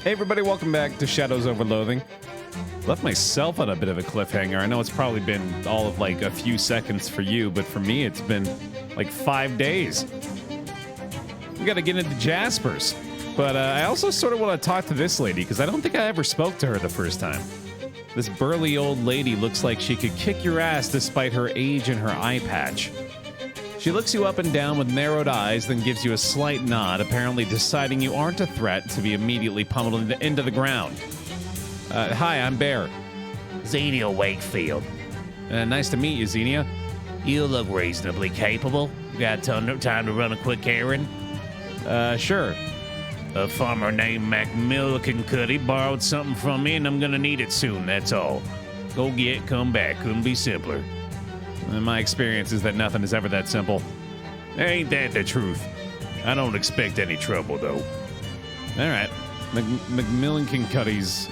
Hey everybody, welcome back to Shadows Over Loathing. Left myself on a bit of a cliffhanger. I know it's probably been all of like a few seconds for you, but for me it's been like 5 days. We gotta get into Jasper's. But I also sort of want to talk to this lady, because I don't think I ever spoke to her the first time. This burly old lady looks like she could kick your ass despite her age and her eye patch. She looks you up and down with narrowed eyes, then gives you a slight nod, apparently deciding you aren't a threat to be immediately pummeled into the ground. Hi, I'm Baer. Xenia Wakefield. Nice to meet you, Xenia. You look reasonably capable. Got time to run a quick errand? Sure. A farmer named McMillicuddy borrowed something from me, and I'm gonna need it soon, that's all. Go get, come back. Couldn't be simpler. My experience is that nothing is ever that simple. Ain't that the truth? I don't expect any trouble, though. All right. McMillicuddy's...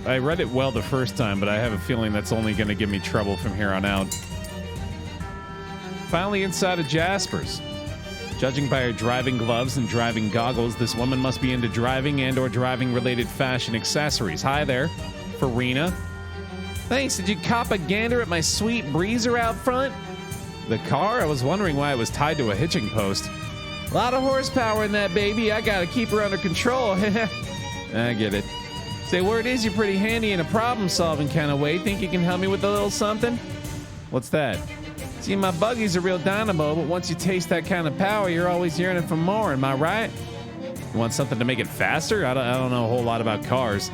I read it well the first time, but I have a feeling that's only going to give me trouble from here on out. Finally inside of Jasper's. Judging by her driving gloves and driving goggles, this woman must be into driving and or driving-related fashion accessories. Hi there, Farina. Thanks, did you cop a gander at my sweet breezer out front? The car? I was wondering why it was tied to a hitching post. A lot of horsepower in that baby. I gotta keep her under control. I get it. Say, word is you're pretty handy in a problem-solving kind of way. Think you can help me with a little something? What's that? See, my buggy's a real dynamo, but once you taste that kind of power, you're always yearning for more, am I right? You want something to make it faster? I don't know a whole lot about cars.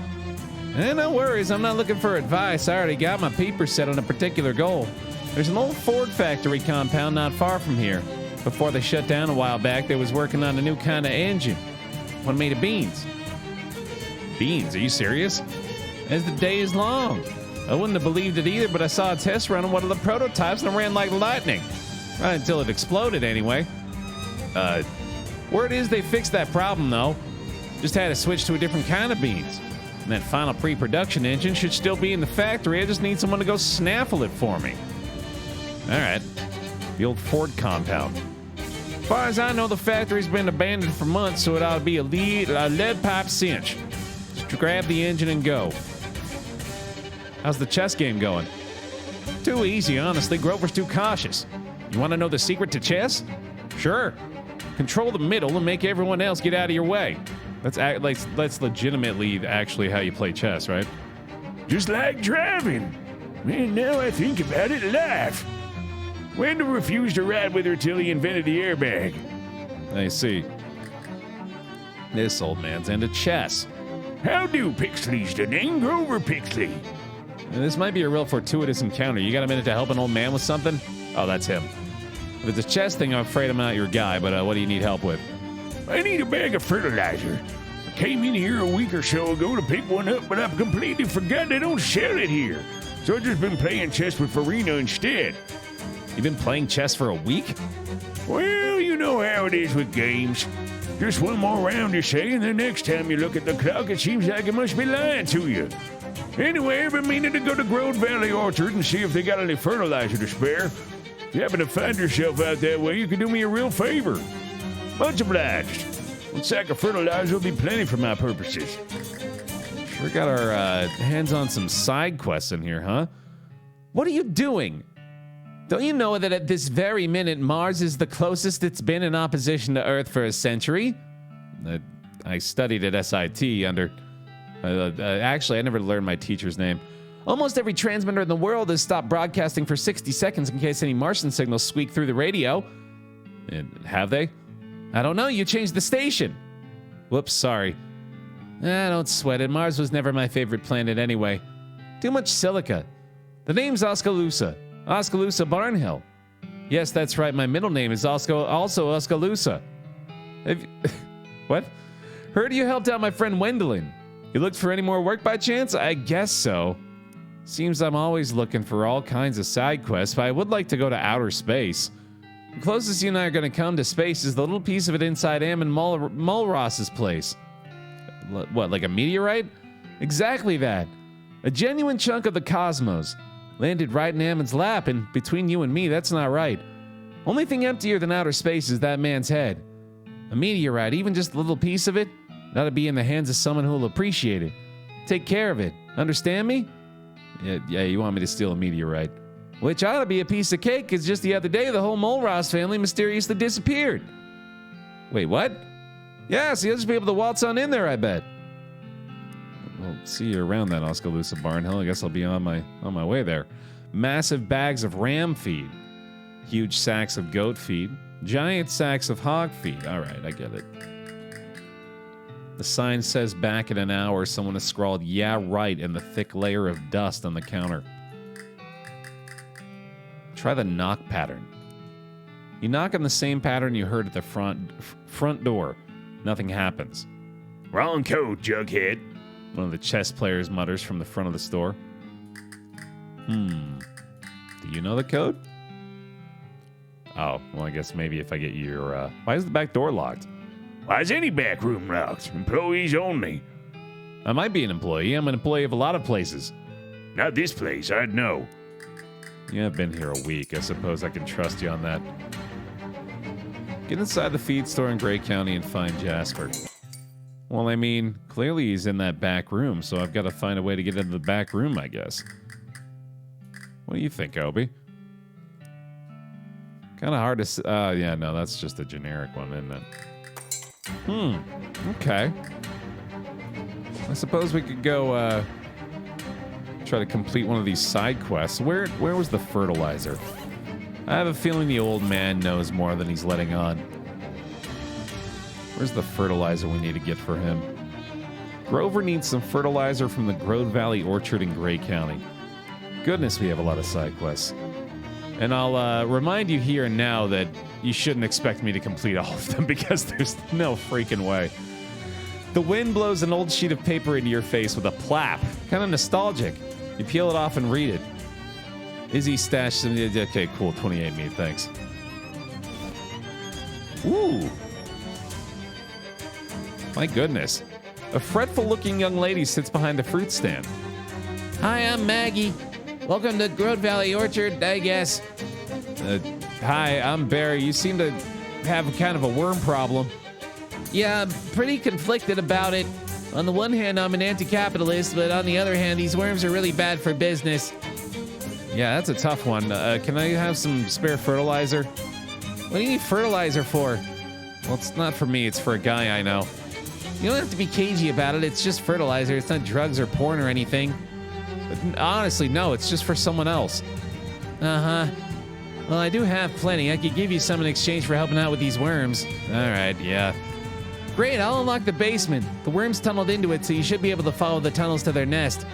No worries, I'm not looking for advice. I already got my peepers set on a particular goal. There's an old Ford factory compound not far from here. Before they shut down a while back, they was working on a new kind of engine. One made of beans. Beans? Are you serious? As the day is long. I wouldn't have believed it either, but I saw a test run on one of the prototypes and it ran like lightning. Right until it exploded anyway. Word is they fixed that problem though. Just had to switch to a different kind of beans. And that final pre-production engine should still be in the factory. I just need someone to go snaffle it for me. All right. The old Ford compound. As far as I know, the factory's been abandoned for months, so it ought to be a lead pipe cinch. Just grab the engine and go. How's the chess game going? Too easy, honestly. Grover's too cautious. You want to know the secret to chess? Sure. Control the middle and make everyone else get out of your way. That's legitimately actually how you play chess, right? Just like driving. Man, now I think about it, life. Wendell refused to ride with her till he invented the airbag. I see. This old man's into chess. How do, Pixley's the name? Grover Pixley. This might be a real fortuitous encounter. You got a minute to help an old man with something? Oh, that's him. If it's a chess thing, I'm afraid I'm not your guy, but what do you need help with? I need a bag of fertilizer. I came in here a week or so ago to pick one up, but I've completely forgot they don't sell it here. So I've just been playing chess with Farina instead. You've been playing chess for a week? Well, you know how it is with games. Just one more round, you say, and the next time you look at the clock, it seems like it must be lying to you. Anyway, I've been meaning to go to Grove Valley Orchard and see if they got any fertilizer to spare. If you happen to find yourself out that way, you can do me a real favor. Much obliged. One sack of fertilizer will be plenty for my purposes. Sure got our hands on some side quests in here, huh? What are you doing? Don't you know that at this very minute, Mars is the closest it's been in opposition to Earth for a century? I studied at SIT under... actually, I never learned my teacher's name. Almost every transmitter in the world has stopped broadcasting for 60 seconds in case any Martian signals squeak through the radio. And have they? I don't know. You changed the station. Whoops, sorry. Don't sweat it. Mars was never my favorite planet anyway. Too much silica. The name's Oskaloosa. Oskaloosa Barnhill. Yes, that's right. My middle name is also Oskaloosa. What? Heard you helped out my friend Wendelin. You looked for any more work by chance? I guess so. Seems I'm always looking for all kinds of side quests, but I would like to go to outer space. The closest you and I are going to come to space is the little piece of it inside Ammon Mulross's place. What, like a meteorite? Exactly that. A genuine chunk of the cosmos. Landed right in Ammon's lap, and between you and me, that's not right. Only thing emptier than outer space is that man's head. A meteorite, even just a little piece of it, It ought to be in the hands of someone who will appreciate it. Take care of it. Understand me? Yeah, you want me to steal a meteorite. Which ought to be a piece of cake, because just the other day, the whole Mole Ross family mysteriously disappeared. Wait, what? Yeah, so you'll just be able to waltz on in there, I bet. Well, see you around then, Oskaloosa Barnhill. I guess I'll be on my way there. Massive bags of ram feed. Huge sacks of goat feed. Giant sacks of hog feed. All right, I get it. The sign says back in an hour. Someone has scrawled, yeah, right, in the thick layer of dust on the counter. Try the knock pattern. You knock on the same pattern you heard at the front door. Nothing happens. Wrong code, Jughead. One of the chess players mutters from the front of the store. Do you know the code? Oh, well, I guess maybe if I get your... Why is the back door locked? Why is any back room locked? Employees only. I might be an employee. I'm an employee of a lot of places. Not this place, I'd know. Yeah, I've been here a week. I suppose I can trust you on that. Get inside the feed store in Gray County and find Jasper. Well, I mean, clearly he's in that back room, so I've got to find a way to get into the back room, I guess. What do you think, Obi? Kind of hard to... yeah, no, that's just a generic one, isn't it? Okay. I suppose we could go, try to complete one of these side quests. Where was the fertilizer? I have a feeling the old man knows more than he's letting on. Where's the fertilizer we need to get for him? Grover needs some fertilizer from the Grove Valley Orchard in Gray County. Goodness, we have a lot of side quests. And I'll remind you here and now that you shouldn't expect me to complete all of them because there's no freaking way. The wind blows an old sheet of paper into your face with a plap. Kind of nostalgic. You peel it off and read it. Izzy stashed some... Okay, cool. 28 meat, thanks. Ooh. My goodness. A fretful-looking young lady sits behind the fruit stand. Hi, I'm Maggie. Welcome to Grove Valley Orchard, I guess. Hi, I'm Baer. You seem to have kind of a worm problem. Yeah, I'm pretty conflicted about it. On the one hand, I'm an anti-capitalist, but on the other hand, these worms are really bad for business. Yeah, that's a tough one. Can I have some spare fertilizer? What do you need fertilizer for? Well, it's not for me. It's for a guy I know. You don't have to be cagey about it. It's just fertilizer. It's not drugs or porn or anything. But honestly, no. It's just for someone else. Uh-huh. Well, I do have plenty. I could give you some in exchange for helping out with these worms. All right, yeah. Great, I'll unlock the basement. The worms tunneled into it, so you should be able to follow the tunnels to their nest.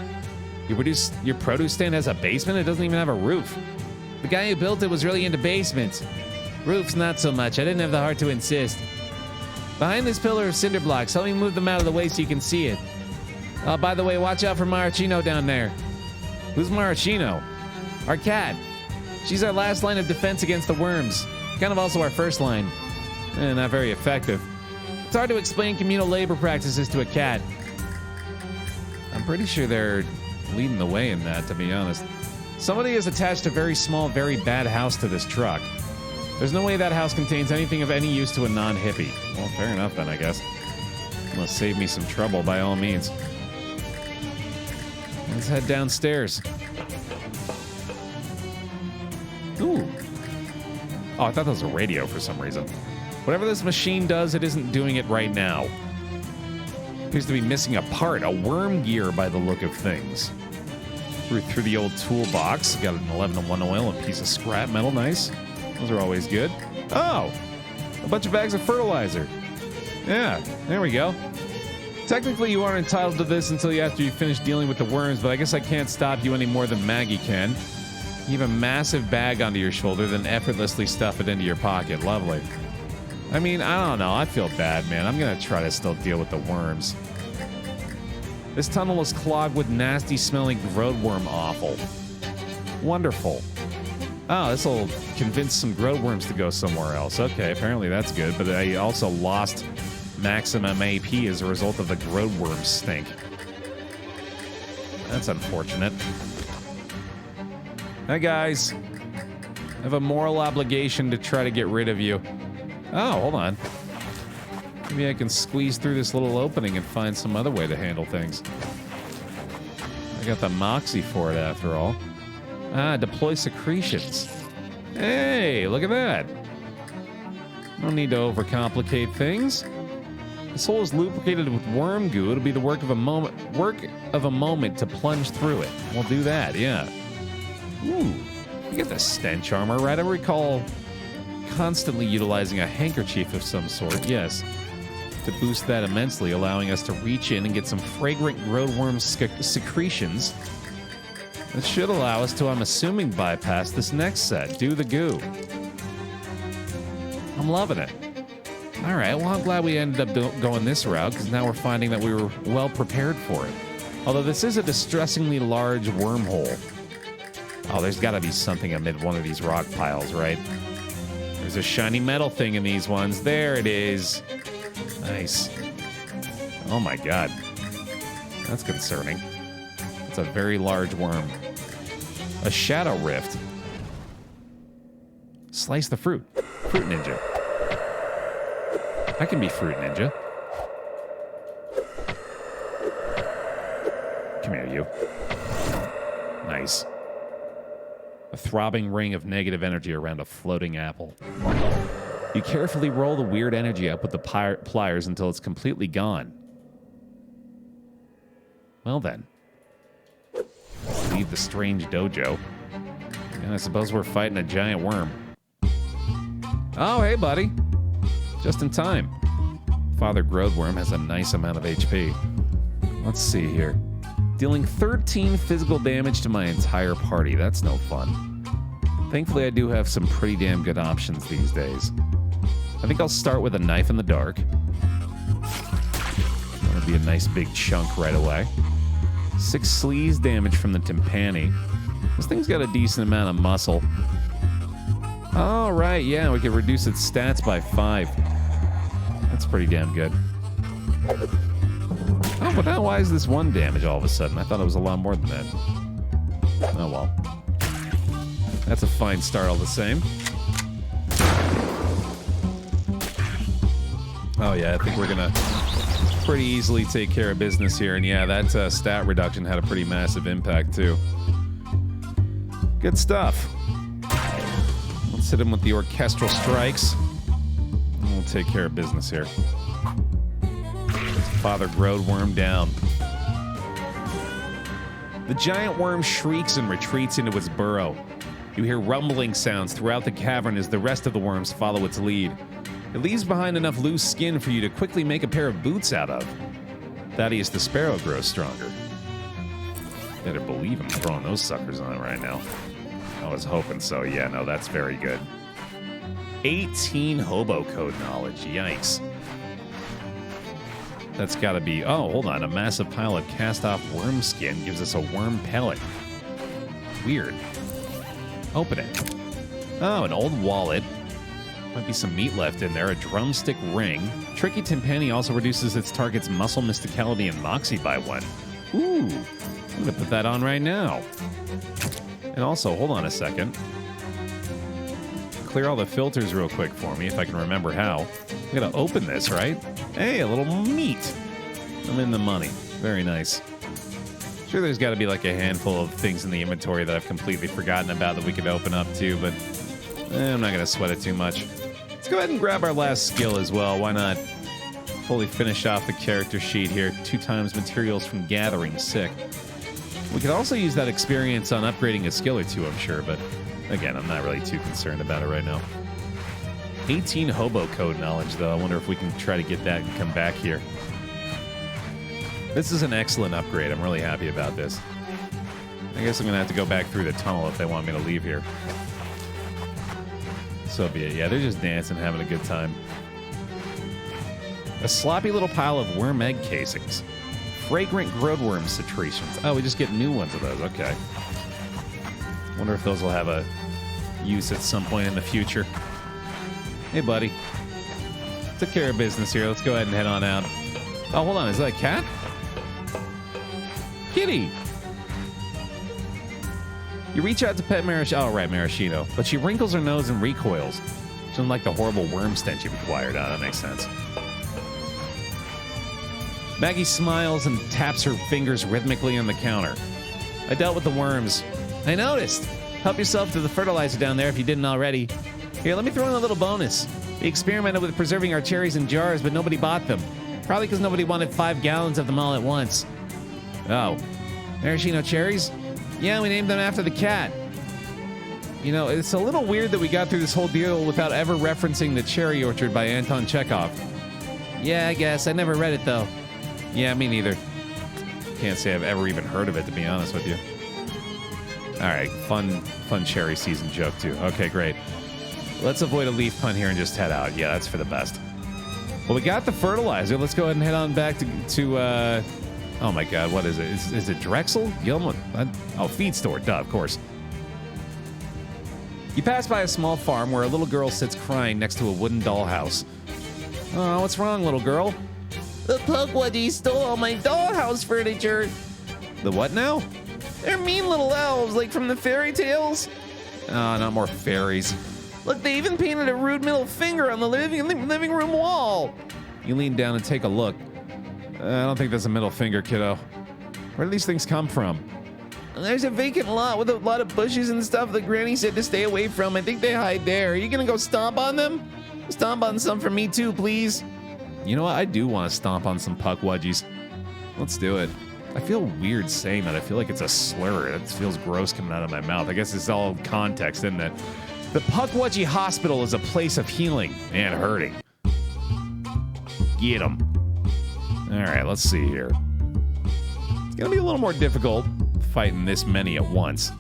Your produce stand has a basement? It doesn't even have a roof. The guy who built it was really into basements. Roofs, not so much. I didn't have the heart to insist. Behind this pillar of cinder blocks, help me move them out of the way so you can see it. Oh, by the way, watch out for Maraschino down there. Who's Maraschino? Our cat. She's our last line of defense against the worms. Kind of also our first line. Not very effective. It's hard to explain communal labor practices to a cat. I'm pretty sure they're leading the way in that, to be honest. Somebody has attached a very small, very bad house to this truck. There's no way that house contains anything of any use to a non-hippie. Well, fair enough then, I guess. Must save me some trouble by all means. Let's head downstairs. Ooh. Oh, I thought that was a radio for some reason. Whatever this machine does, it isn't doing it right now. Appears to be missing a part, a worm gear by the look of things. Through the old toolbox. Got an 11-1 oil, a piece of scrap metal, nice. Those are always good. Oh, a bunch of bags of fertilizer. Yeah, there we go. Technically, you aren't entitled to this until after you finish dealing with the worms, but I guess I can't stop you any more than Maggie can. You have a massive bag onto your shoulder, then effortlessly stuff it into your pocket. Lovely. I mean, I don't know. I feel bad, man. I'm going to try to still deal with the worms. This tunnel is clogged with nasty-smelling roadworm offal. Wonderful. Oh, this will convince some roadworms to go somewhere else. Okay, apparently that's good, but I also lost maximum AP as a result of the roadworm stink. That's unfortunate. Hi, guys. I have a moral obligation to try to get rid of you. Oh, hold on. Maybe I can squeeze through this little opening and find some other way to handle things. I got the moxie for it after all. Ah, deploy secretions. Hey, look at that. No need to overcomplicate things. This hole is lubricated with worm goo. It'll be the work of a moment to plunge through it. We'll do that, yeah. Ooh, you get the stench armor, right? I recall constantly utilizing a handkerchief of some sort, yes, to boost that immensely, allowing us to reach in and get some fragrant roadworm secretions. That should allow us to, I'm assuming, bypass this next set. Do the goo. I'm loving it. All right, well, I'm glad we ended up going this route, because now we're finding that we were well prepared for it. Although this is a distressingly large wormhole. Oh, there's got to be something amid one of these rock piles, right? There's a shiny metal thing in these ones. There it is. Nice. Oh my god. That's concerning. It's a very large worm. A shadow rift. Slice the fruit. Fruit ninja. I can be fruit ninja. Come here, you. Nice. A throbbing ring of negative energy around a floating apple. You carefully roll the weird energy up with the pliers until it's completely gone. Well then. Leave the strange dojo. And I suppose we're fighting a giant worm. Oh, hey, buddy. Just in time. Father Grodeworm has a nice amount of HP. Let's see here. Dealing 13 physical damage to my entire party. That's no fun. Thankfully, I do have some pretty damn good options these days. I think I'll start with a knife in the dark. That'll be a nice big chunk right away. 6 sleaze damage from the timpani. This thing's got a decent amount of muscle. All right, yeah, we can reduce its stats by 5. That's pretty damn good. Oh, but now why is this 1 damage all of a sudden? I thought it was a lot more than that. Oh, well. That's a fine start all the same. Oh, yeah, I think we're going to pretty easily take care of business here. And, yeah, that stat reduction had a pretty massive impact, too. Good stuff. Let's hit him with the orchestral strikes. And we'll take care of business here. Father Grodeworm down. The giant worm shrieks and retreats into its burrow. You hear rumbling sounds throughout the cavern as the rest of the worms follow its lead. It leaves behind enough loose skin for you to quickly make a pair of boots out of. Thaddeus the Sparrow grows stronger. Better believe I'm throwing those suckers on it right now. I was hoping so. Yeah, no, that's very good. 18 hobo code knowledge. Yikes. That's got to be... Oh, hold on. A massive pile of cast-off worm skin gives us a worm pellet. Weird. Open it. Oh, an old wallet. Might be some meat left in there. A drumstick ring. Tricky Timpani also reduces its target's muscle, mysticality, and moxie by 1. Ooh. I'm going to put that on right now. And also, hold on a second. Clear all the filters real quick for me, if I can remember how. I'm going to open this, right? Hey, a little meat. I'm in the money. Very nice. Sure, there's got to be like a handful of things in the inventory that I've completely forgotten about that we could open up too, but I'm not going to sweat it too much. Let's go ahead and grab our last skill as well. Why not? Fully finish off the character sheet here. 2 times materials from gathering. Sick. We could also use that experience on upgrading a skill or 2, I'm sure, but again, I'm not really too concerned about it right now. 18 hobo code knowledge, though. I wonder if we can try to get that and come back here. This is an excellent upgrade. I'm really happy about this. I guess I'm going to have to go back through the tunnel if they want me to leave here. So be it. Yeah, they're just dancing, having a good time. A sloppy little pile of worm egg casings. Fragrant Grodeworm secretions. Oh, we just get new ones of those. Okay. Wonder if those will have a use at some point in the future. Hey, buddy. Took care of business here. Let's go ahead and head on out. Oh, hold on. Is that a cat? Kitty! You reach out to pet Maraschino. Oh, right, Maraschino. But she wrinkles her nose and recoils. She doesn't like the horrible worm stench you've acquired. Oh, that makes sense. Maggie smiles and taps her fingers rhythmically on the counter. I dealt with the worms. I noticed. Help yourself to the fertilizer down there if you didn't already. Here, let me throw in a little bonus. We experimented with preserving our cherries in jars, but nobody bought them. Probably because nobody wanted 5 gallons of them all at once. Oh. Maraschino cherries? Yeah, we named them after the cat. You know, it's a little weird that we got through this whole deal without ever referencing The Cherry Orchard by Anton Chekhov. Yeah, I guess. I never read it, though. Yeah, me neither. Can't say I've ever even heard of it, to be honest with you. All right, fun cherry season joke, too. Okay, great. Let's avoid a leaf pun here and just head out. Yeah, that's for the best. Well, we got the fertilizer. Let's go ahead and head on back to oh, my God, what is it? Is it Drexel? Oh, feed store. Duh, of course. You pass by a small farm where a little girl sits crying next to a wooden dollhouse. Oh, what's wrong, little girl? The Pugwudgie stole all my dollhouse furniture. The what now? They're mean little elves, like from the fairy tales. Oh, not more fairies. Look, they even painted a rude middle finger on the living room wall. You lean down and take a look. I don't think that's a middle finger, kiddo. Where do these things come from? There's a vacant lot with a lot of bushes and stuff that Granny said to stay away from. I think they hide there. Are you gonna go stomp on them? Stomp on some for me too, please. You know what? I do want to stomp on some Puckwudgies. Let's do it. I feel weird saying that. I feel like it's a slur. It feels gross coming out of my mouth. I guess it's all context, isn't it? The Puckwudgie Hospital is a place of healing and hurting. Get 'em. All right, let's see here. It's going to be a little more difficult fighting this many at once.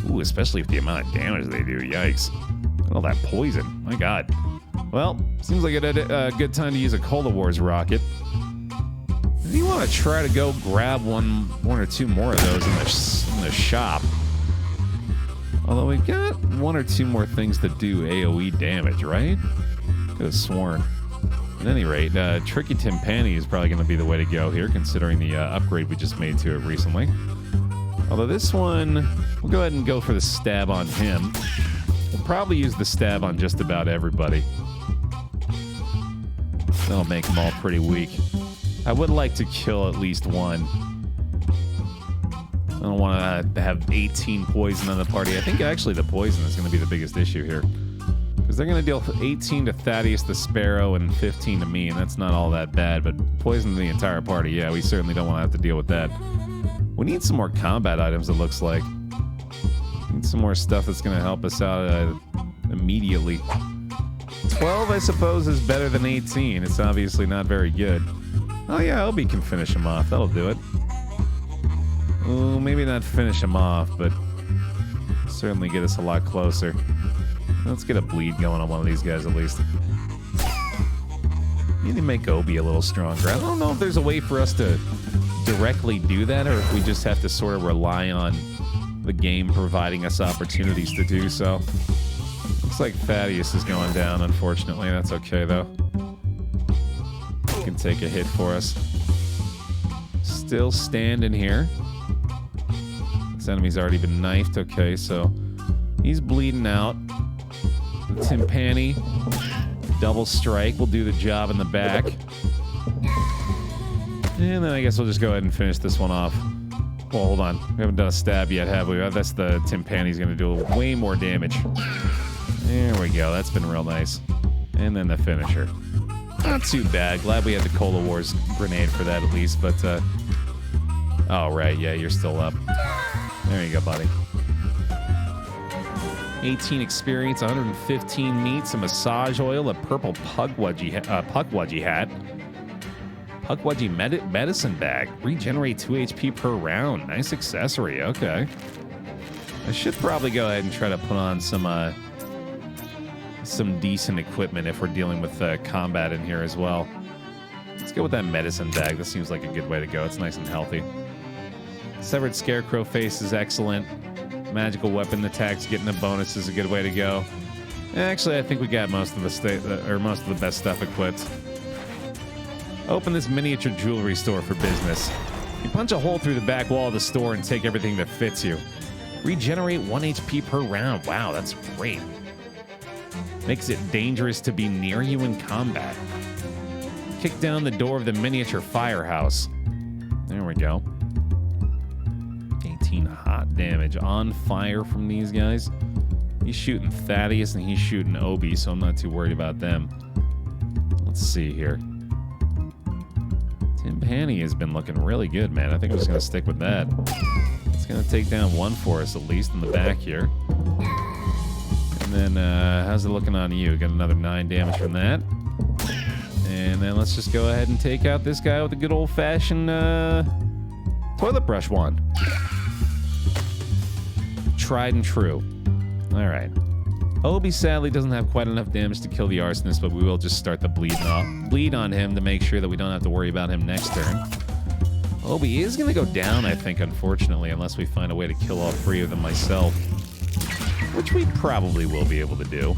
Ooh, especially with the amount of damage they do. Yikes. Look at all that poison. My God. Well, seems like a good time to use a Cola Wars rocket. If you want to try to go grab one or two more of those in the shop. Although we've got 1 or 2 more things that do AoE damage, right? Could have sworn. At any rate, Tricky Timpani is probably going to be the way to go here, considering the upgrade we just made to it recently. Although this one, we'll go ahead and go for the stab on him. We'll probably use the stab on just about everybody. That'll make them all pretty weak. I would like to kill at least one. I don't want to have 18 poison on the party. I think actually the poison is going to be the biggest issue here. Because they're going to deal 18 to Thaddeus the Sparrow and 15 to me, and that's not all that bad. But poison the entire party, yeah, we certainly don't want to have to deal with that. We need some more combat items, it looks like. Need some more stuff that's going to help us out immediately. 12, I suppose, is better than 18. It's obviously not very good. Oh, yeah, Obi can finish him off. That'll do it. Oh, maybe not finish him off, but certainly get us a lot closer. Let's get a bleed going on one of these guys at least. Need to make Obi a little stronger. I don't know if there's a way for us to directly do that, or if we just have to sort of rely on the game providing us opportunities to do so. Looks like Thaddeus is going down, unfortunately. That's okay, though. He can take a hit for us. Still standing here. This enemy's already been knifed. Okay, so he's bleeding out. The Timpani. Double strike will do the job in the back. And then I guess we'll just go ahead and finish this one off. Well, hold on. We haven't done a stab yet, have we? That's the Timpani's going to do way more damage. There we go. That's been real nice. And then the finisher. Not too bad. Glad we had the Cola Wars grenade for that at least, but oh, right. Yeah, you're still up. There you go, buddy. 18 experience, 115 meat, some massage oil, a purple Puckwudgie hat. Puckwudgie medicine bag. Regenerate 2 HP per round. Nice accessory. Okay. I should probably go ahead and try to put on some decent equipment if we're dealing with combat in here as well. Let's go with that medicine bag. This seems like a good way to go. It's nice and healthy. Severed Scarecrow face is excellent. Magical weapon attacks getting a bonus is a good way to go. Actually, I think we got most of the best stuff equipped. Open this miniature jewelry store for business. You punch a hole through the back wall of the store and take everything that fits you. Regenerate 1 HP per round. Wow, that's great. Makes it dangerous to be near you in combat. kick down the door of the miniature firehouse. There we go. 18 hot damage on fire from these guys. He's shooting Thaddeus and he's shooting Obi, so I'm not too worried about them. Let's see here. Tim Panny has been looking really good, man. I think I'm just going to stick with that. It's going to take down one for us, at least in the back here. And then, how's it looking on you? Got another 9 damage from that. And then let's just go ahead and take out this guy with a good old-fashioned toilet brush wand. Tried and true. All right. Obi sadly doesn't have quite enough damage to kill the arsonist, but we will just start the bleed on him to make sure that we don't have to worry about him next turn. Obi is going to go down, I think, unfortunately, unless we find a way to kill all 3 of them myself, which we probably will be able to do.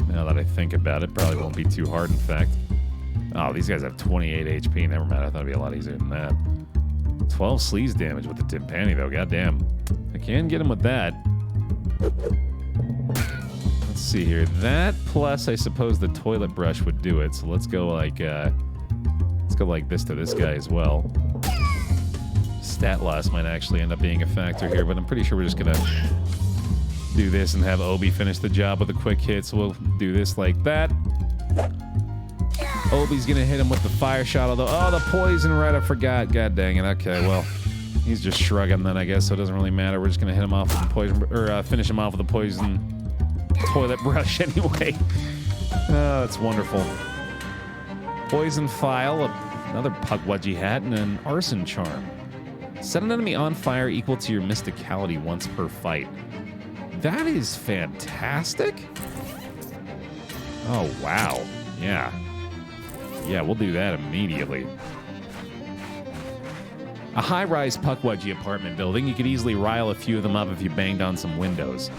Now that I think about it, probably won't be too hard, in fact. Oh, these guys have 28 HP. Never mind, I thought it'd be a lot easier than that. 12 sleaze damage with the Timpani, though. Goddamn. I can get him with that. Let's see here. That plus, I suppose, the toilet brush would do it. So let's go like this to this guy as well. Stat loss might actually end up being a factor here, but I'm pretty sure we're just gonna do this and have Obi finish the job with a quick hit. So we'll do this like that. Obi's gonna hit him with the fire shot, although, oh, the poison, right, I forgot. God dang it. Okay, well, he's just shrugging then, I guess, so it doesn't really matter. We're just gonna hit him off with the poison, or finish him off with the poison toilet brush anyway. Oh, that's wonderful. Poison File, another Pukwudgie hat, and an Arson Charm. Set an enemy on fire equal to your mysticality once per fight. That is fantastic. Oh, wow. Yeah. Yeah, we'll do that immediately. A high-rise Pukwudgie apartment building. You could easily rile a few of them up if you banged on some windows.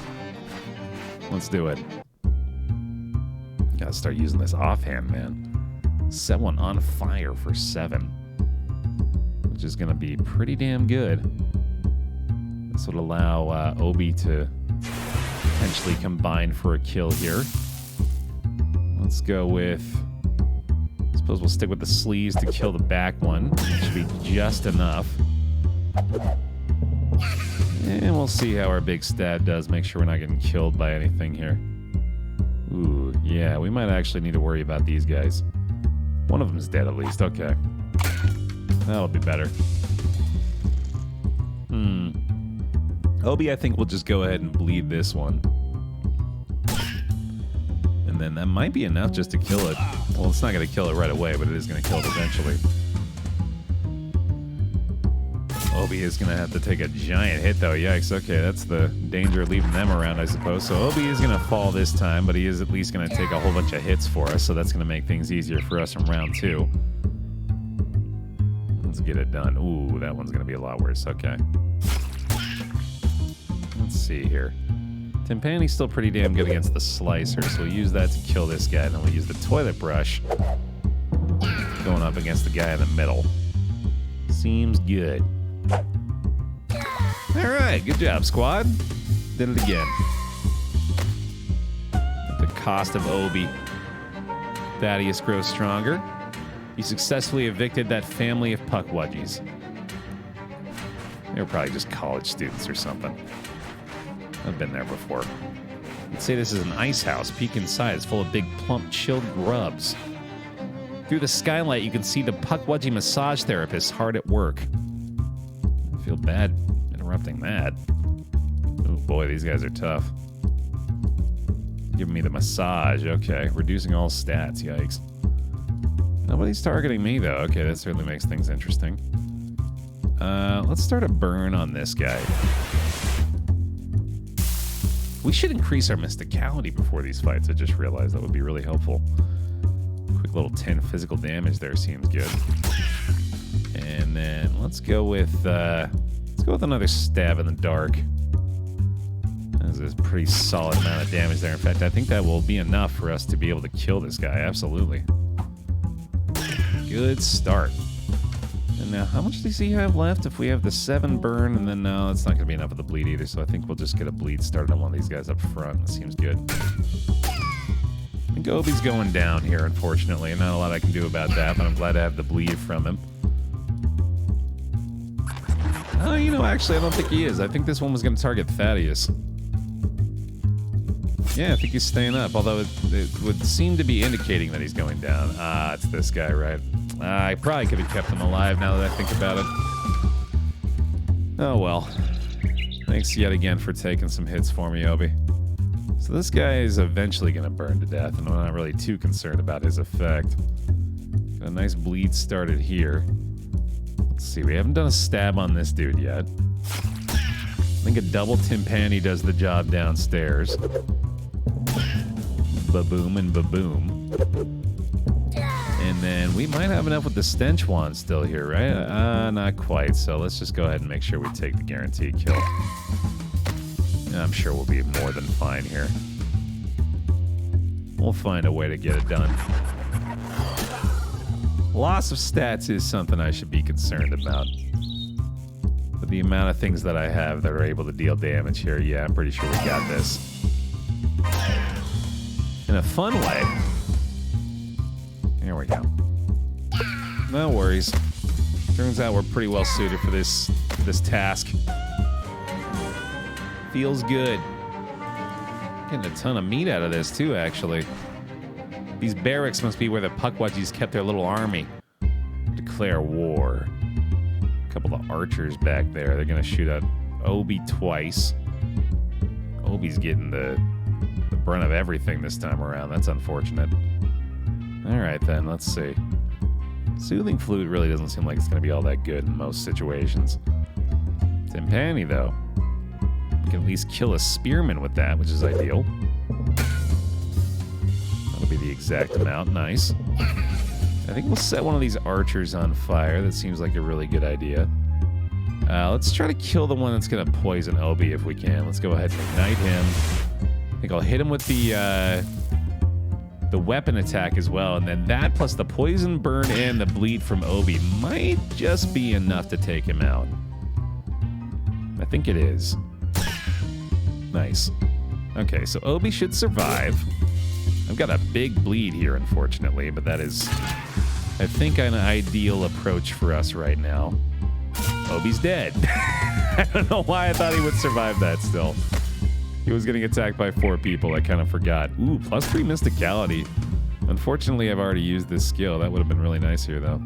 Let's do it. Gotta start using this offhand, man. Set one on fire for 7. Which is gonna be pretty damn good. This would allow Obi to potentially combine for a kill here. Let's go with... I suppose we'll stick with the sleeves to kill the back one. It should be just enough. And we'll see how our big stab does. Make sure we're not getting killed by anything here. Ooh, yeah, we might actually need to worry about these guys. One of them's dead at least. Okay. That'll be better. Obi, I think we'll just go ahead and bleed this one. And then that might be enough just to kill it. Well, it's not going to kill it right away, but it is going to kill it eventually. Obi is going to have to take a giant hit, though. Yikes. Okay, that's the danger of leaving them around, I suppose. So Obi is going to fall this time, but he is at least going to take a whole bunch of hits for us, so that's going to make things easier for us in round 2. Let's get it done. Ooh, that one's going to be a lot worse. Okay. Let's see here. Timpani's still pretty damn good against the slicer, so we'll use that to kill this guy, and then we'll use the toilet brush going up against the guy in the middle. Seems good. All right, good job, squad. Did it again. At the cost of Obi, Thaddeus grows stronger. He successfully evicted that family of Pukwudgies. They were probably just college students or something. I've been there before. Let's say this is an ice house. Peek inside. It's full of big, plump, chilled grubs. Through the skylight, you can see the Pukwudgie massage therapist hard at work. I feel bad interrupting that. Oh boy, these guys are tough. Giving me the massage. Okay, reducing all stats. Yikes. Nobody's targeting me, though. Okay, that certainly makes things interesting. Let's start a burn on this guy. We should increase our mysticality before these fights. I just realized that would be really helpful. Quick little 10 physical damage there seems good. And then let's go with another stab in the dark. That's a pretty solid amount of damage there. In fact, I think that will be enough for us to be able to kill this guy. Absolutely. Good start. And now, how much does he have left? If we have the 7 burn, and then no, it's not going to be enough of the bleed either, so I think we'll just get a bleed started on one of these guys up front. That seems good. I think think Obi's going down here, unfortunately, and not a lot I can do about that, but I'm glad to have the bleed from him. Oh, you know, actually, I don't think he is. I think this one was going to target Thaddeus. Yeah, I think he's staying up, although it would seem to be indicating that he's going down. Ah, it's this guy, right? I probably could have kept him alive now that I think about it. Oh, well. Thanks yet again for taking some hits for me, Obi. So this guy is eventually going to burn to death, and I'm not really too concerned about his effect. Got a nice bleed started here. Let's see, we haven't done a stab on this dude yet. I think a double timpani does the job downstairs. Ba-boom and ba-boom. And then we might have enough with the stench wand still here, right? Not quite, so let's just go ahead and make sure we take the guaranteed kill. I'm sure we'll be more than fine here. We'll find a way to get it done. Loss of stats is something I should be concerned about. But the amount of things that I have that are able to deal damage here, yeah, I'm pretty sure we got this. In a fun way. Here we go. No worries. Turns out we're pretty well suited for this task. Feels good. Getting a ton of meat out of this too, actually. These barracks must be where the Pukwudgies kept their little army. Declare war. A couple of archers back there. They're gonna shoot at Obi twice. Obi's getting the brunt of everything this time around. That's unfortunate. Alright then, let's see. Soothing Flute really doesn't seem like it's going to be all that good in most situations. Timpani, though. We can at least kill a spearman with that, which is ideal. That'll be the exact amount. Nice. I think we'll set one of these archers on fire. That seems like a really good idea. Let's try to kill the one that's going to poison Obi if we can. Let's go ahead and ignite him. I think I'll hit him with the weapon attack as well, and then that plus the poison burn and the bleed from Obi might just be enough to take him out. I think it is. Nice. Okay, so Obi should survive. I've got a big bleed here, unfortunately, but that is, I think, an ideal approach for us right now. Obi's dead. I don't know why I thought he would survive that still. He was getting attacked by 4 people. I kind of forgot. Ooh, +3 mysticality. Unfortunately, I've already used this skill. That would have been really nice here, though.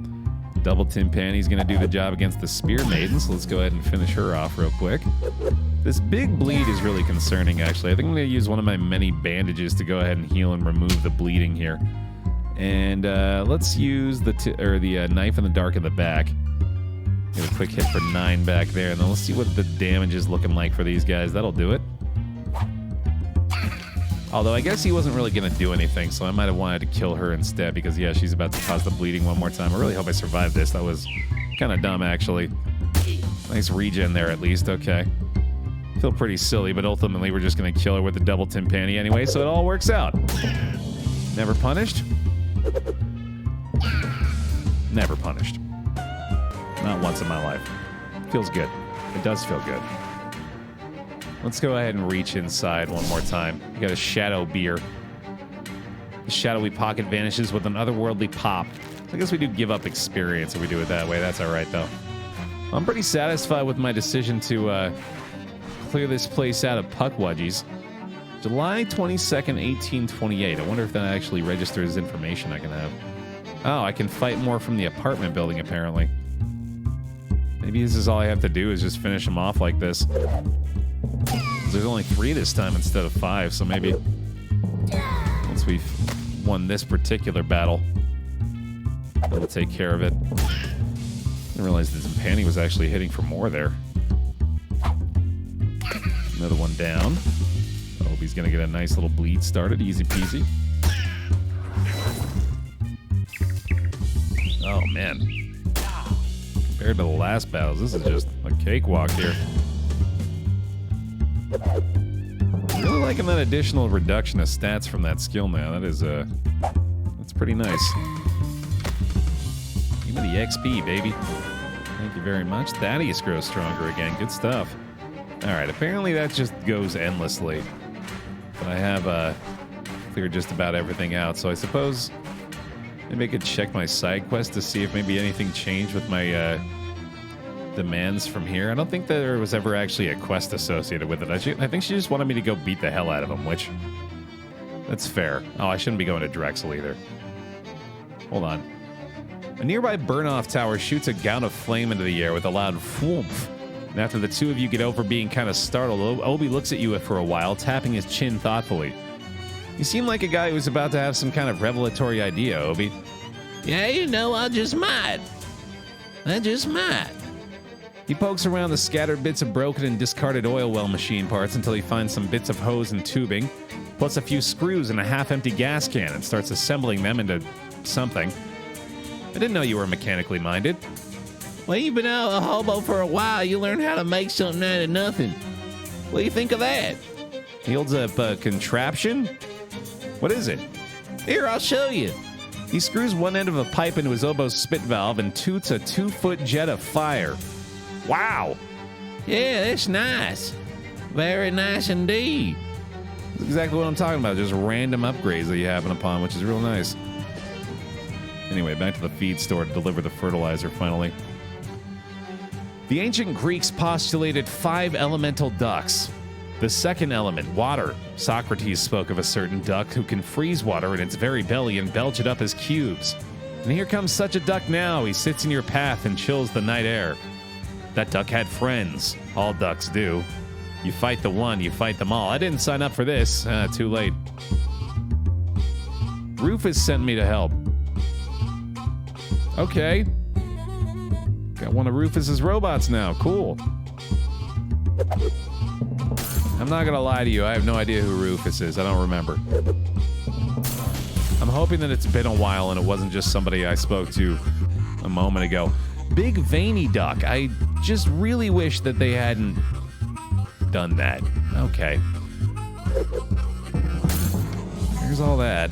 Double Timpani's going to do the job against the Spear Maiden, so let's go ahead and finish her off real quick. This big bleed is really concerning, actually. I think I'm going to use one of my many bandages to go ahead and heal and remove the bleeding here. And let's use the knife in the dark in the back. Get a quick hit for 9 back there, and then let's see what the damage is looking like for these guys. That'll do it. Although I guess he wasn't really going to do anything, so I might have wanted to kill her instead because, yeah, she's about to cause the bleeding one more time. I really hope I survived this. That was kind of dumb, actually. Nice regen there, at least. Okay. Feel pretty silly, but ultimately we're just going to kill her with the double timpani anyway, so it all works out. Never punished? Never punished. Not once in my life. Feels good. It does feel good. Let's go ahead and reach inside one more time. We got a shadow beer. The shadowy pocket vanishes with an otherworldly pop. I guess we do give up experience if we do it that way. That's all right, though. I'm pretty satisfied with my decision to clear this place out of Pukwudgies. July 22nd, 1828. I wonder if that actually registers information I can have. Oh, I can fight more from the apartment building, apparently. Maybe this is all I have to do is just finish them off like this. There's only 3 this time instead of 5, so maybe once we've won this particular battle, that'll take care of it. I didn't realize the Timpani was actually hitting for more there. Another one down. Obi's gonna get a nice little bleed started, easy peasy. Oh man. Compared to the last battles, this is just a cakewalk here. Really liking that additional reduction of stats from that skill now. That is, that's pretty nice. Give me the XP, baby. Thank you very much. Thaddeus grows stronger again. Good stuff. All right, apparently that just goes endlessly. But I have clear just about everything out. So I suppose maybe I could check my side quest to see if maybe anything changed with my demands from here. I don't think there was ever actually a quest associated with it. I think she just wanted me to go beat the hell out of him, which that's fair. Oh, I shouldn't be going to Drexel either. Hold on. A nearby burn-off tower shoots a gout of flame into the air with a loud whoomph. And after the two of you get over being kind of startled, Obi looks at you for a while, tapping his chin thoughtfully. You seem like a guy who's about to have some kind of revelatory idea, Obi. Yeah, you know, I just might. He pokes around the scattered bits of broken and discarded oil well machine parts until he finds some bits of hose and tubing, plus a few screws and a half-empty gas can, and starts assembling them into something. I didn't know you were mechanically minded. Well, you've been out a hobo for a while. You learn how to make something out of nothing. What do you think of that? He holds up a contraption? What is it? Here, I'll show you. He screws one end of a pipe into his oboe's spit valve and toots a 2-foot jet of fire. Wow! Yeah, that's nice. Very nice indeed. That's exactly what I'm talking about. Just random upgrades that you happen upon, which is real nice. Anyway, back to the feed store to deliver the fertilizer, finally. The ancient Greeks postulated 5 elemental ducks. The second element, water. Socrates spoke of a certain duck who can freeze water in its very belly and belch it up as cubes. And here comes such a duck now. He sits in your path and chills the night air. That duck had friends. All ducks do. You fight the one, you fight them all. I didn't sign up for this. Too late. Rufus sent me to help. Okay. Got one of Rufus's robots now. Cool. I'm not gonna lie to you. I have no idea who Rufus is. I don't remember. I'm hoping that it's been a while and it wasn't just somebody I spoke to a moment ago. Big veiny duck. I just really wish that they hadn't done that. Okay. Here's all that.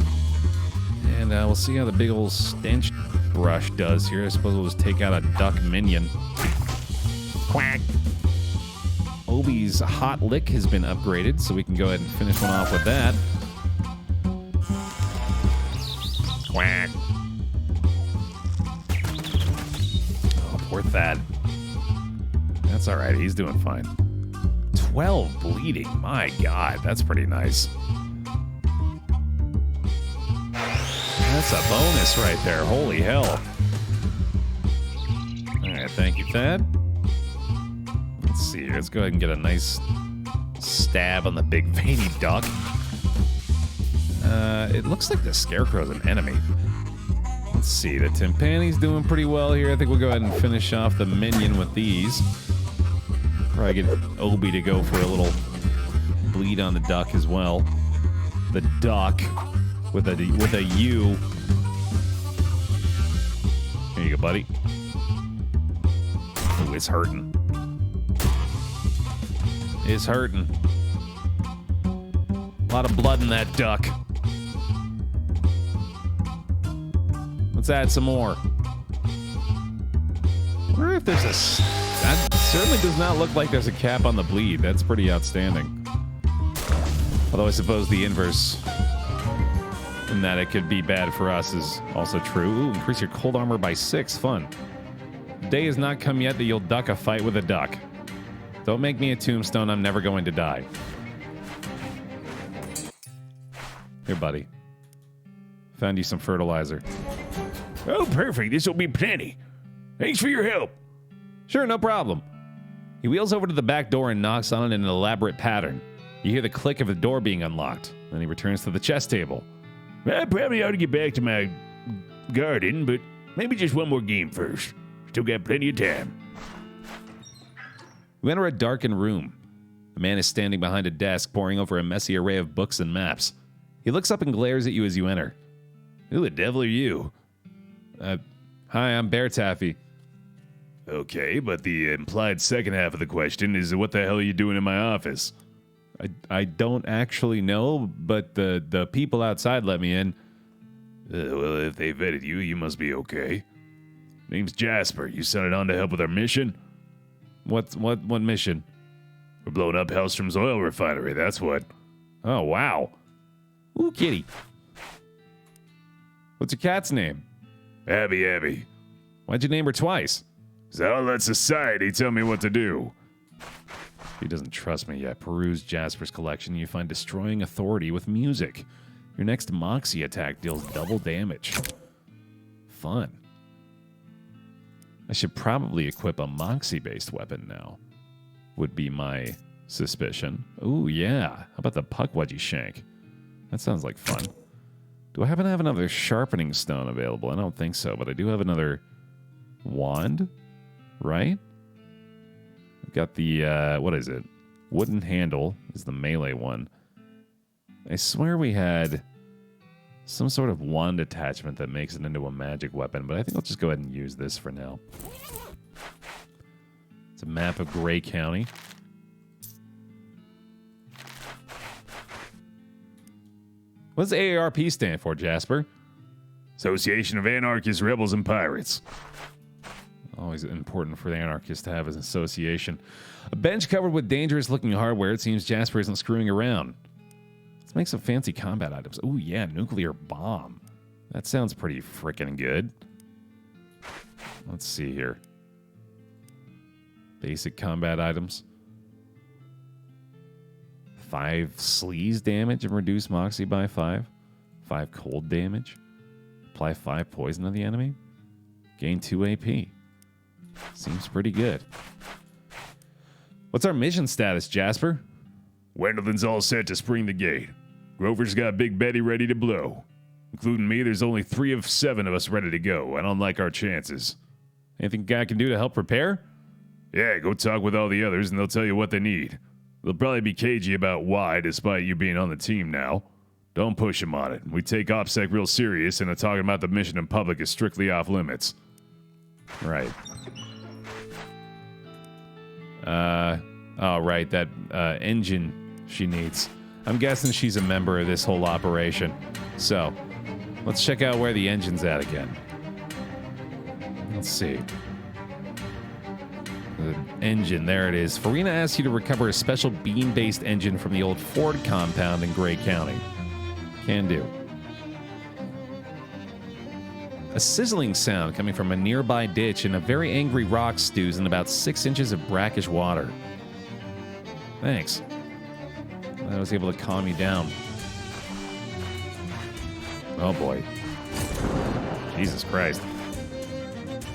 And we'll see how the big old stench brush does here. I suppose we'll just take out a duck minion. Quack. Obi's hot lick has been upgraded, so we can go ahead and finish one off with that. Quack. Oh, poor Thad. That's all right. He's doing fine. 12 bleeding. My God, that's pretty nice. That's a bonus right there. Holy hell. All right, thank you, Thad. Let's see. Let's go ahead and get a nice stab on the big veiny duck. It looks like the Scarecrow's an enemy. Let's see. The Timpani's doing pretty well here. I think we'll go ahead and finish off the minion with these. Probably get Obi to go for a little bleed on the duck as well. The duck with a U. Here you go, buddy. Ooh, it's hurting. It's hurting. A lot of blood in that duck. Let's add some more. I wonder if there's a... That certainly does not look like there's a cap on the bleed. That's pretty outstanding. Although I suppose the inverse, in that it could be bad for us, is also true. Ooh, increase your cold armor by 6. Fun. The day has not come yet that you'll duck a fight with a duck. Don't make me a tombstone. I'm never going to die. Here, buddy. Found you some fertilizer. Oh, perfect. This will be plenty. Thanks for your help. Sure, no problem. He wheels over to the back door and knocks on it in an elaborate pattern. You hear the click of the door being unlocked. Then he returns to the chess table. I probably ought to get back to my garden, but maybe just one more game first. Still got plenty of time. You enter a darkened room. A man is standing behind a desk, poring over a messy array of books and maps. He looks up and glares at you as you enter. Who the devil are you? Hi, I'm BaerTaffy. Okay, but the implied second half of the question is, what the hell are you doing in my office? I don't actually know, but the people outside let me in. Well, if they vetted you, you must be okay. Name's Jasper. You signed on to help with our mission? What mission? We're blowing up Hellstrom's oil refinery, that's what. Oh, wow. Ooh, kitty. What's your cat's name? Abby. Why'd you name her twice? So I'll let society tell me what to do. He doesn't trust me yet. Peruse Jasper's collection. You find destroying authority with music. Your next Moxie attack deals double damage. Fun. I should probably equip a Moxie-based weapon now. Would be my suspicion. Ooh, yeah. How about the Puckwudgie Shank? That sounds like fun. Do I happen to have another sharpening stone available? I don't think so, but I do have another wand, right? I've got the, what is it? Wooden handle is the melee one. I swear we had some sort of wand attachment that makes it into a magic weapon, but I think I'll just go ahead and use this for now. It's a map of Gray County. What does AARP stand for, Jasper? Association of Anarchists, Rebels, and Pirates. Always important for the anarchists to have an association. A bench covered with dangerous-looking hardware. It seems Jasper isn't screwing around. Let's make some fancy combat items. Ooh, yeah, nuclear bomb. That sounds pretty freaking good. Let's see here. Basic combat items. 5 sleaze damage and reduce Moxie by 5. 5 cold damage. Apply 5 poison to the enemy. Gain 2 AP. Seems pretty good. What's our mission status, Jasper? Wendleton's all set to spring the gate. Grover's got Big Betty ready to blow. Including me, there's only 3 of 7 of us ready to go. I don't like our chances. Anything guy can do to help prepare? Yeah, go talk with all the others and they'll tell you what they need. They'll probably be cagey about why, despite you being on the team now. Don't push them on it. We take OPSEC real serious, and talking about the mission in public is strictly off limits. Right. Oh, right, that engine she needs. I'm guessing she's a member of this whole operation. So, let's check out where the engine's at again. Let's see. The engine, there it is. Farina asks you to recover a special beam-based engine from the old Ford compound in Gray County. Can do. A sizzling sound coming from a nearby ditch and a very angry rock stews in about 6 inches of brackish water. Thanks. I was able to calm you down. Oh boy. Jesus Christ.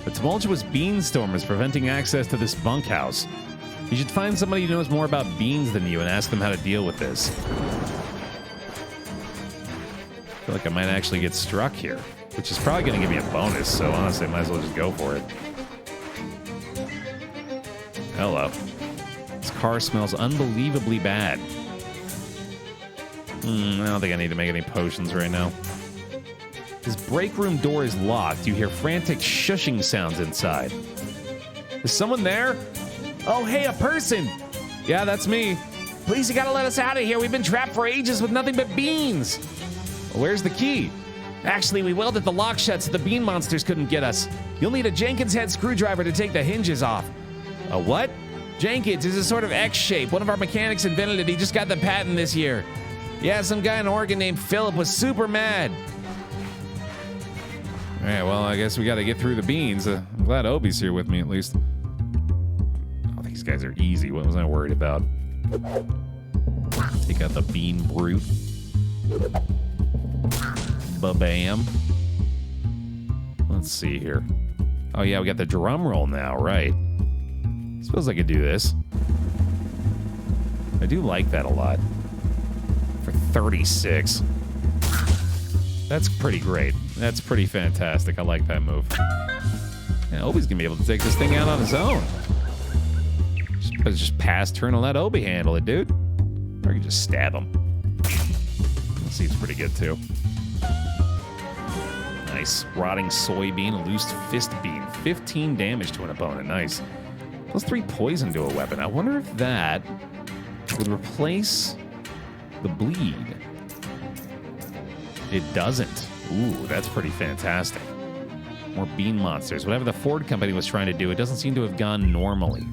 A tumultuous beanstorm is preventing access to this bunkhouse. You should find somebody who knows more about beans than you and ask them how to deal with this. I feel like I might actually get struck here, which is probably going to give me a bonus, so honestly, I might as well just go for it. Hello. This car smells unbelievably bad. I don't think I need to make any potions right now. His break room door is locked. You hear frantic shushing sounds inside. Is someone there? Oh, hey, a person. Yeah, that's me. Please, you gotta let us out of here. We've been trapped for ages with nothing but beans. Where's the key? Actually, we welded the lock shut so the bean monsters couldn't get us. You'll need a Jenkins head screwdriver to take the hinges off. A what? Jenkins is a sort of X shape. One of our mechanics invented it. He just got the patent this year. Yeah, some guy in Oregon named Philip was super mad. All right, well, I guess we got to get through the beans. I'm glad Obi's here with me, at least. Oh, these guys are easy. What was I worried about? Take out the bean brute. Ba-bam. Let's see here. Oh, yeah, we got the drum roll now, right. Suppose I could do this. I do like that a lot. For 36. That's pretty great. That's pretty fantastic. I like that move. Yeah, Obi's gonna be able to take this thing out on his own. Just pass turn and let Obi handle it, dude. Or you can just stab him. That seems pretty good too. Nice. Rotting soybean, a loose fist beam. 15 damage to an opponent. Nice. Plus 3 poison to a weapon. I wonder if that would replace the bleed. It doesn't. Ooh, that's pretty fantastic. More bean monsters. Whatever the Ford company was trying to do, it doesn't seem to have gone normally.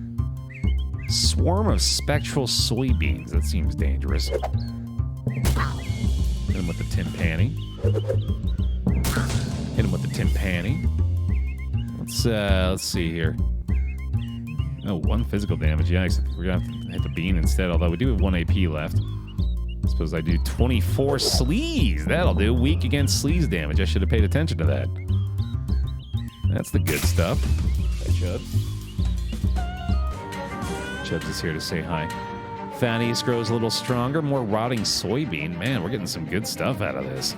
Swarm of spectral soybeans. That seems dangerous. Gonna him with the timpani. Hit him with the timpani. Let's see here. Oh, 1 physical damage. Yeah, we're gonna have to hit the bean instead, although we do have 1 AP left. I suppose I do 24 sleaze. That'll do. Weak against sleaze damage. I should have paid attention to that. That's the good stuff. Hi, Chubbs. Chubbs is here to say hi. Fatties grows a little stronger. More rotting soybean. Man, we're getting some good stuff out of this.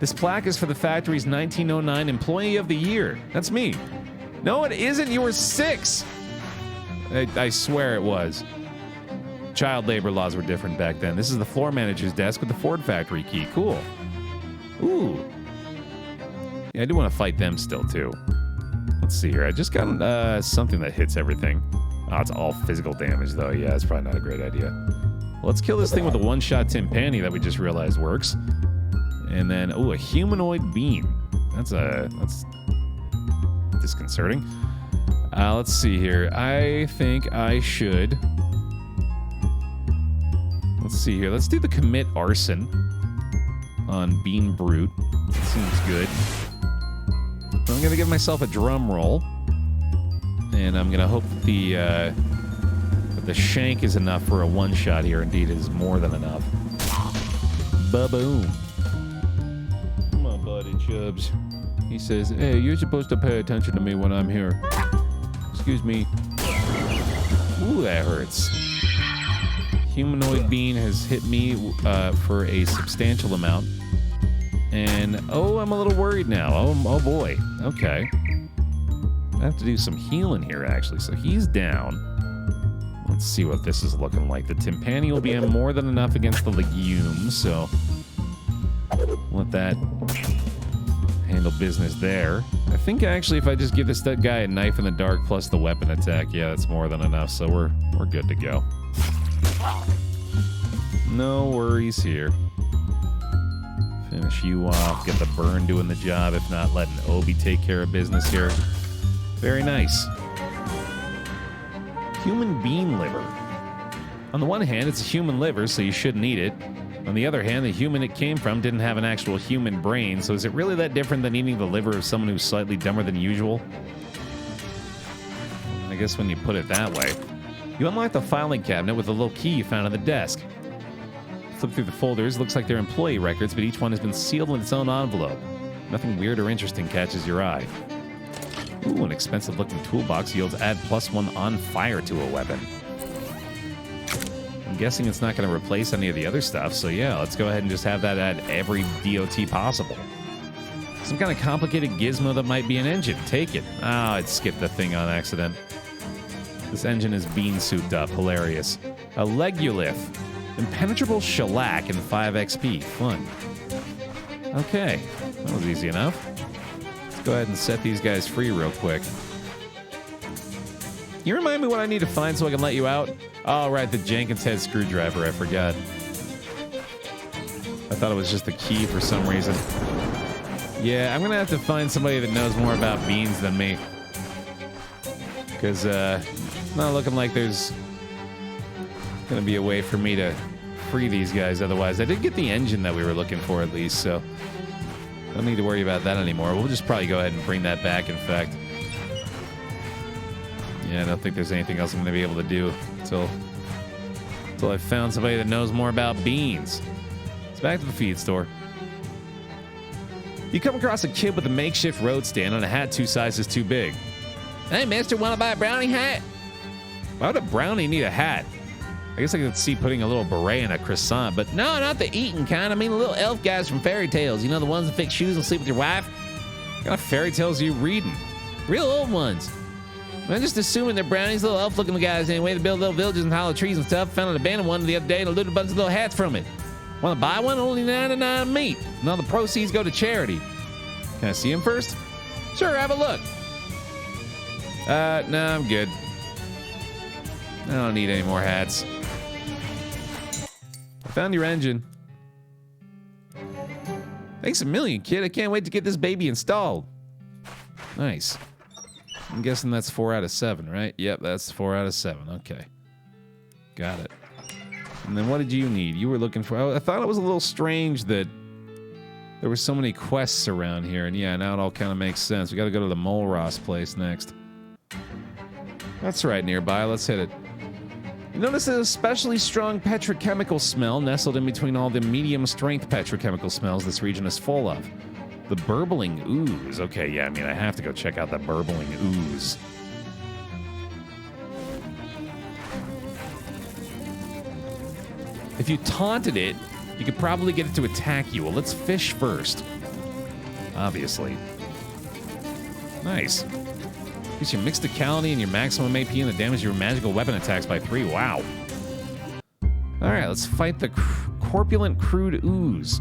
This plaque is for the factory's 1909 Employee of the Year. That's me. No, it isn't. You were 6. I swear it was. Child labor laws were different back then. This is the floor manager's desk with the Ford factory key. Cool. Ooh. Yeah, I do want to fight them still, too. Let's see here. I just got something that hits everything. Oh, it's all physical damage, though. Yeah, it's probably not a great idea. Well, let's kill this thing with a one-shot timpani that we just realized works. And then, oh, a humanoid beam. That's disconcerting. Let's see here. I think I should... Let's see here. Let's do the commit arson on Bean Brute. Seems good. I'm going to give myself a drum roll. And I'm going to hope that the shank is enough for a one-shot here. Indeed, it is more than enough. Ba-boom. Come on, buddy, Chubbs. He says, hey, you're supposed to pay attention to me when I'm here. Excuse me. Ooh, that hurts. Humanoid bean has hit me for a substantial amount. And, oh, I'm a little worried now. Oh boy. Okay. I have to do some healing here, actually. So he's down. Let's see what this is looking like. The timpani will be more than enough against the legumes, so let that handle business there. I think, actually, if I just give this guy a knife in the dark plus the weapon attack, yeah, that's more than enough, so we're good to go. No worries here. Finish you off. Get the burn doing the job. If not, letting Obi take care of business here. Very nice. Human bean liver. On the one hand, it's a human liver, so you shouldn't eat it. On the other hand, the human it came from didn't have an actual human brain, so is it really that different than eating the liver of someone who's slightly dumber than usual? I guess when you put it that way. You unlock the filing cabinet with a little key you found on the desk. Flip through the folders. Looks like they're employee records, but each one has been sealed in its own envelope. Nothing weird or interesting catches your eye. Ooh, an expensive-looking toolbox yields add +1 on fire to a weapon. I'm guessing it's not going to replace any of the other stuff, so yeah, let's go ahead and just have that add every DOT possible. Some kind of complicated gizmo that might be an engine. Take it. Ah, it skipped the thing on accident. This engine is bean souped up. Hilarious. A legulith. Impenetrable shellac and 5 XP. Fun. Okay, that was easy enough. Go ahead and set these guys free real quick. You remind me what I need to find so I can let you out? Oh, right, the Jenkins head screwdriver. I forgot. I thought it was just the key for some reason. Yeah, I'm going to have to find somebody that knows more about beans than me. Because it's not looking like there's going to be a way for me to free these guys otherwise. I did get the engine that we were looking for at least, so... don't need to worry about that anymore. We'll just probably go ahead and bring that back, in fact. Yeah, I don't think there's anything else I'm going to be able to do until I've found somebody that knows more about beans. It's back to the feed store. You come across a kid with a makeshift road stand on a hat 2 sizes too big. Hey, mister, want to buy a brownie hat? Why would a brownie need a hat? I guess I could see putting a little beret in a croissant, but no, not the eating kind. I mean the little elf guys from fairy tales. You know, the ones that fix shoes and sleep with your wife? What kind of fairy tales are you reading? Real old ones. I'm just assuming they're brownies, little elf-looking guys anyway. They build little villages and hollow trees and stuff. Found an abandoned one the other day and looted a bunch of little hats from it. Want to buy one? Only 99 meat. And all the proceeds go to charity. Can I see him first? Sure, have a look. No, I'm good. I don't need any more hats. Found your engine. Thanks a million, kid. I can't wait to get this baby installed. Nice. I'm guessing that's 4 out of 7, right? Yep, that's 4 out of 7. Okay. Got it. And then what did you need? You were looking for... I thought it was a little strange that there were so many quests around here. And yeah, now it all kind of makes sense. We got to go to the Mole Ross place next. That's right nearby. Let's hit it. You notice an especially strong petrochemical smell nestled in between all the medium-strength petrochemical smells this region is full of. The burbling ooze. Okay, yeah, I mean, I have to go check out the burbling ooze. If you taunted it, you could probably get it to attack you. Well, let's fish first. Obviously. Nice. Increase your mixticality and your maximum AP and the damage of your magical weapon attacks by 3. Wow. Alright, let's fight the corpulent crude ooze.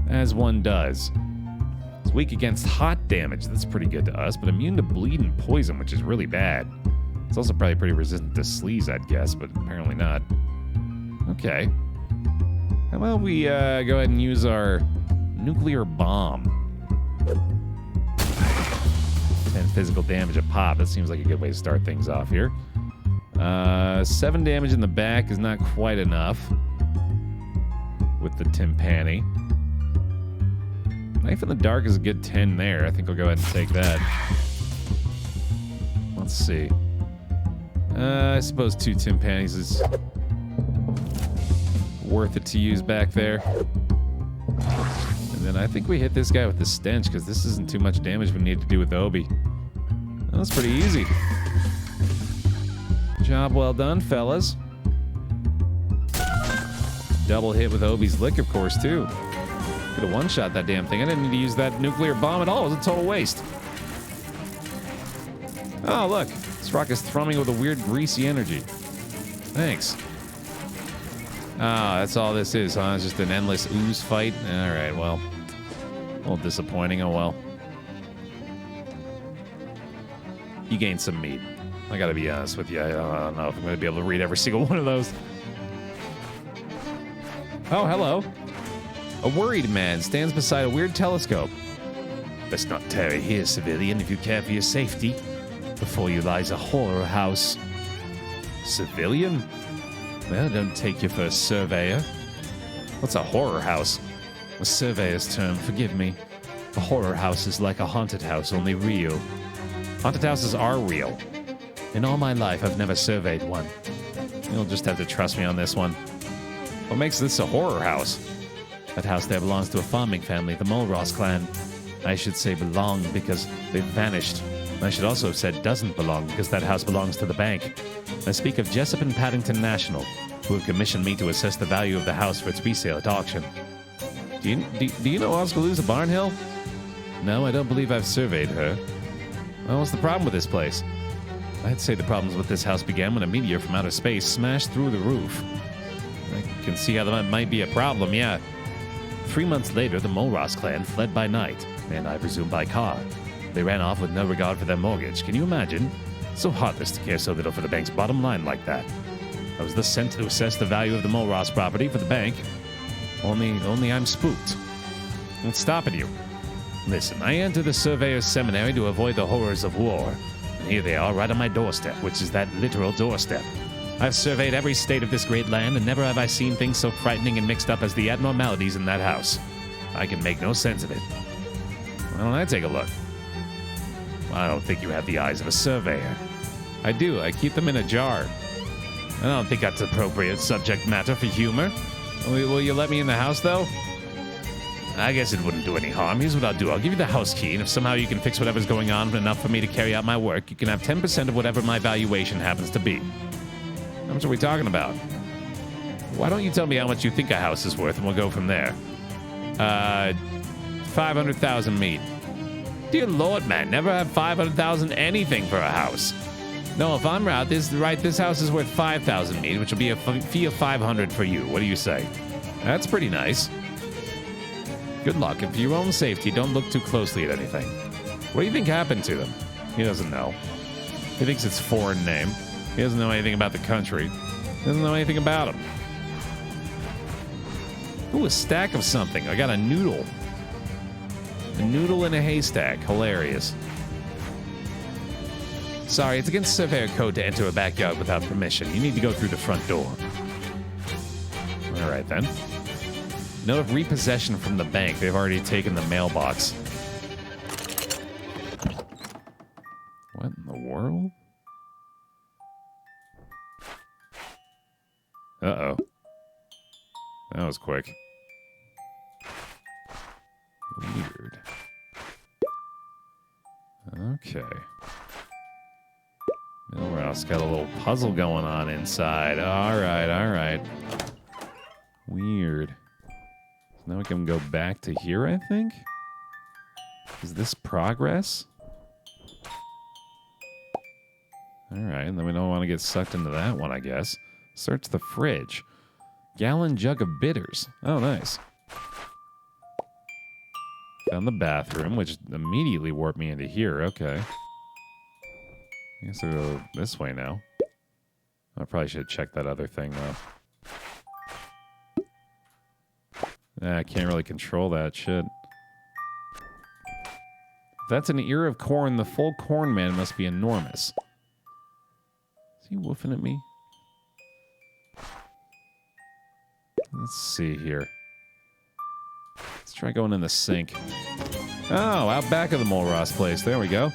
As one does. It's weak against hot damage. That's pretty good to us, but immune to bleed and poison, which is really bad. It's also probably pretty resistant to sleaze, I'd guess, but apparently not. Okay. How about we go ahead and use our nuclear bomb? 10 physical damage a pop. That seems like a good way to start things off here. 7 damage in the back is not quite enough with the timpani. Knife in the dark is a good 10 there. I think I'll go ahead and take that. Let's see. I suppose 2 timpanis is worth it to use back there. And then I think we hit this guy with the stench because this isn't too much damage we need to do with Obi. That's pretty easy. Job well done, fellas. Double hit with Obi's lick, of course, too. Could have one-shot that damn thing. I didn't need to use that nuclear bomb at all. It was a total waste. Oh, look. This rock is thrumming with a weird greasy energy. Thanks. Oh, that's all this is, huh? It's just an endless ooze fight? Alright, well. A little disappointing, oh well. You gained some meat. I gotta be honest with you. I don't know if I'm gonna be able to read every single one of those. Oh, hello. A worried man stands beside a weird telescope. Let's not tarry here, civilian, if you care for your safety. Before you lies a horror house. Civilian? Well, don't take you for a surveyor. What's a horror house? A surveyor's term, forgive me. A horror house is like a haunted house, only real. Haunted houses are real. In all my life, I've never surveyed one. You'll just have to trust me on this one. What makes this a horror house? That house there belongs to a farming family, the Mulross clan. I should say belong because they've vanished. I should also have said doesn't belong because that house belongs to the bank. I speak of Jessup and Paddington National, who have commissioned me to assess the value of the house for its resale at auction. Do you know Oskaloosa Barnhill? No, I don't believe I've surveyed her. Well, what's the problem with this place? I'd say the problems with this house began when a meteor from outer space smashed through the roof. I can see how that might be a problem, yeah. 3 months later, the Mulross clan fled by night, and I presume by car. They ran off with no regard for their mortgage. Can you imagine? So heartless to care so little for the bank's bottom line like that. I was thus sent to assess the value of the Mulross property for the bank. Only I'm spooked. What's stopping you? Listen, I entered the surveyor's seminary to avoid the horrors of war. And here they are right on my doorstep, which is that literal doorstep. I've surveyed every state of this great land, and never have I seen things so frightening and mixed up as the abnormalities in that house. I can make no sense of it. Why don't I take a look? I don't think you have the eyes of a surveyor. I do. I keep them in a jar. I don't think that's appropriate subject matter for humor. Will you let me in the house, though? I guess it wouldn't do any harm. Here's what I'll do. I'll give you the house key, and if somehow you can fix whatever's going on enough for me to carry out my work, you can have 10% of whatever my valuation happens to be. How much are we talking about? Why don't you tell me how much you think a house is worth, and we'll go from there. 500,000 meat. Dear Lord, man, never have 500,000 anything for a house. No, if I'm right, this house is worth 5,000 meat, which will be a fee of 500 for you. What do you say? That's pretty nice. Good luck, and for your own safety, don't look too closely at anything. What do you think happened to them? He doesn't know. He thinks it's a foreign name. He doesn't know anything about the country. He doesn't know anything about them. Ooh, a stack of something. I got a noodle. A noodle in a haystack. Hilarious. Sorry, it's against surveyor code to enter a backyard without permission. You need to go through the front door. All right, then. Note of repossession from the bank. They've already taken the mailbox. What in the world? Uh-oh. That was quick. Weird. Okay. Milrouse got a little puzzle going on inside. All right, all right. Weird. So now we can go back to here, I think? Is this progress? All right, and then we don't want to get sucked into that one, I guess. Search the fridge. Gallon jug of bitters. Oh, nice. Found the bathroom, which immediately warped me into here. Okay. I guess I'll go this way now. I probably should check that other thing, though. I can't really control that shit. If that's an ear of corn, the full corn man must be enormous. Is he woofing at me? Let's see here. Let's try going in the sink. Oh, out back of the Mole Ross place. There we go.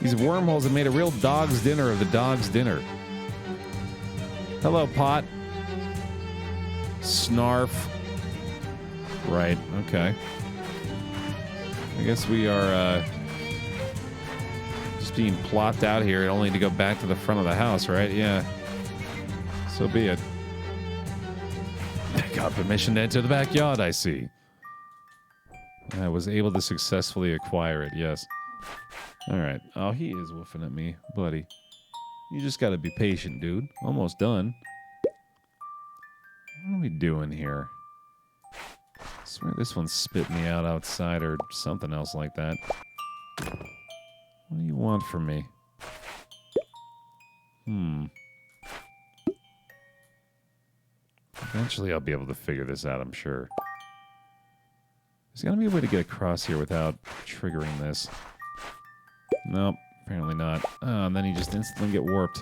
These wormholes have made a real dog's dinner of the dog's dinner. Hello, pot. Snarf. Right, okay. I guess we are just being plopped out here only to go back to the front of the house, right? Yeah. So be it. I got permission to enter the backyard, I see. I was able to successfully acquire it, yes. All right. Oh, he is woofing at me, buddy. You just got to be patient, dude. Almost done. What are we doing here? I swear this one spit me out outside or something else like that. What do you want from me? Eventually I'll be able to figure this out, I'm sure. There's got to be a way to get across here without triggering this. Nope, apparently not. Oh, and then you just instantly get warped.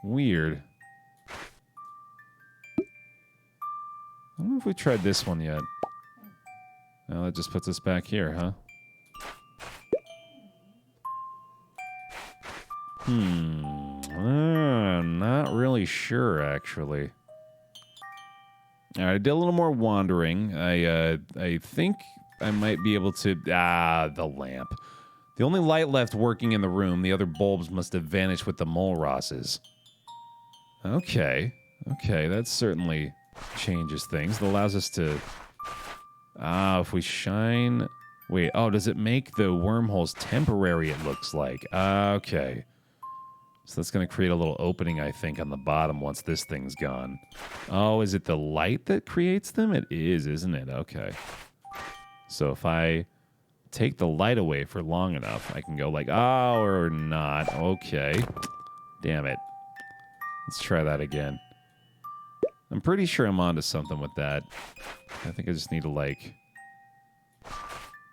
Weird. I don't know if we tried this one yet. Well, that just puts us back here, huh? Not really sure, actually. All right, I did a little more wandering. I think I might be able to... the lamp. The only light left working in the room, the other bulbs must have vanished with the Mole Rosses. Okay. Okay, that certainly changes things. It allows us to... if we shine... Wait, does it make the wormholes temporary, it looks like? Okay. So that's going to create a little opening, I think, on the bottom once this thing's gone. Oh, is it the light that creates them? It is, isn't it? Okay. So if I take the light away for long enough, I can go like, or not. Okay. Damn it. Let's try that again. I'm pretty sure I'm onto something with that. I think I just need to like...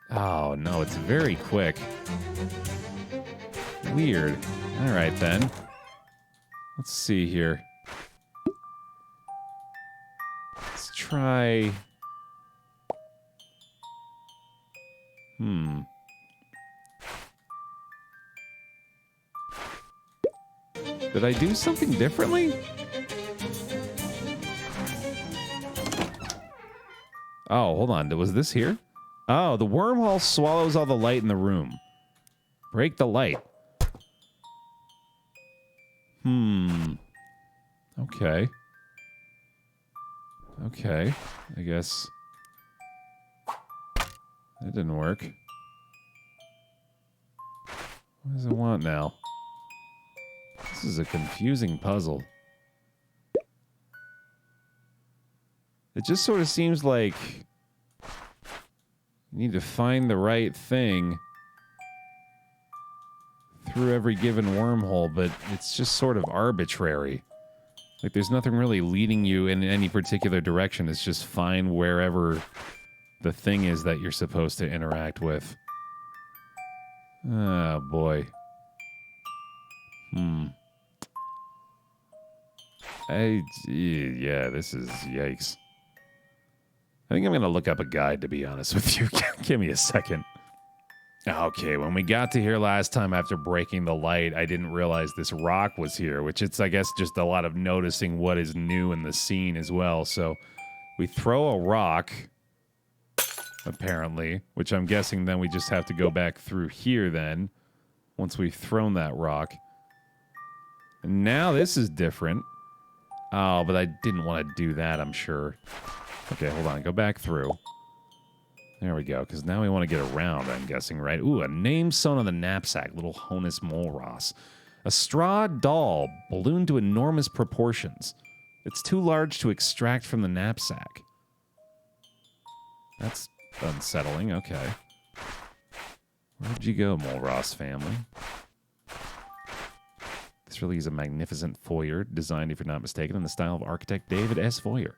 Oh, no, it's very quick. Weird. All right, then. Let's see here. Let's try... Did I do something differently? Oh, hold on. Was this here? Oh, the wormhole swallows all the light in the room. Break the light. Okay. Okay. I guess that didn't work. What does it want now? This is a confusing puzzle. It just sort of seems like you need to find the right thing through every given wormhole, but it's just sort of arbitrary. Like, there's nothing really leading you in any particular direction. It's just find wherever the thing is that you're supposed to interact with. Oh, boy. Yeah, this is yikes. I think I'm going to look up a guide, to be honest with you. Give me a second. Okay, when we got to here last time after breaking the light, I didn't realize this rock was here, which it's, I guess, just a lot of noticing what is new in the scene as well. So we throw a rock, apparently, which I'm guessing then we just have to go back through here then, once we've thrown that rock. And now this is different. Oh, but I didn't want to do that, I'm sure. Okay, hold on, go back through. There we go, because now we want to get around, I'm guessing, right? Ooh, a name sewn on the knapsack, little Honus Molros. A straw doll, ballooned to enormous proportions. It's too large to extract from the knapsack. That's unsettling, okay. Where'd you go, Molros family? This really is a magnificent foyer, designed, if you're not mistaken, in the style of architect David S. Foyer.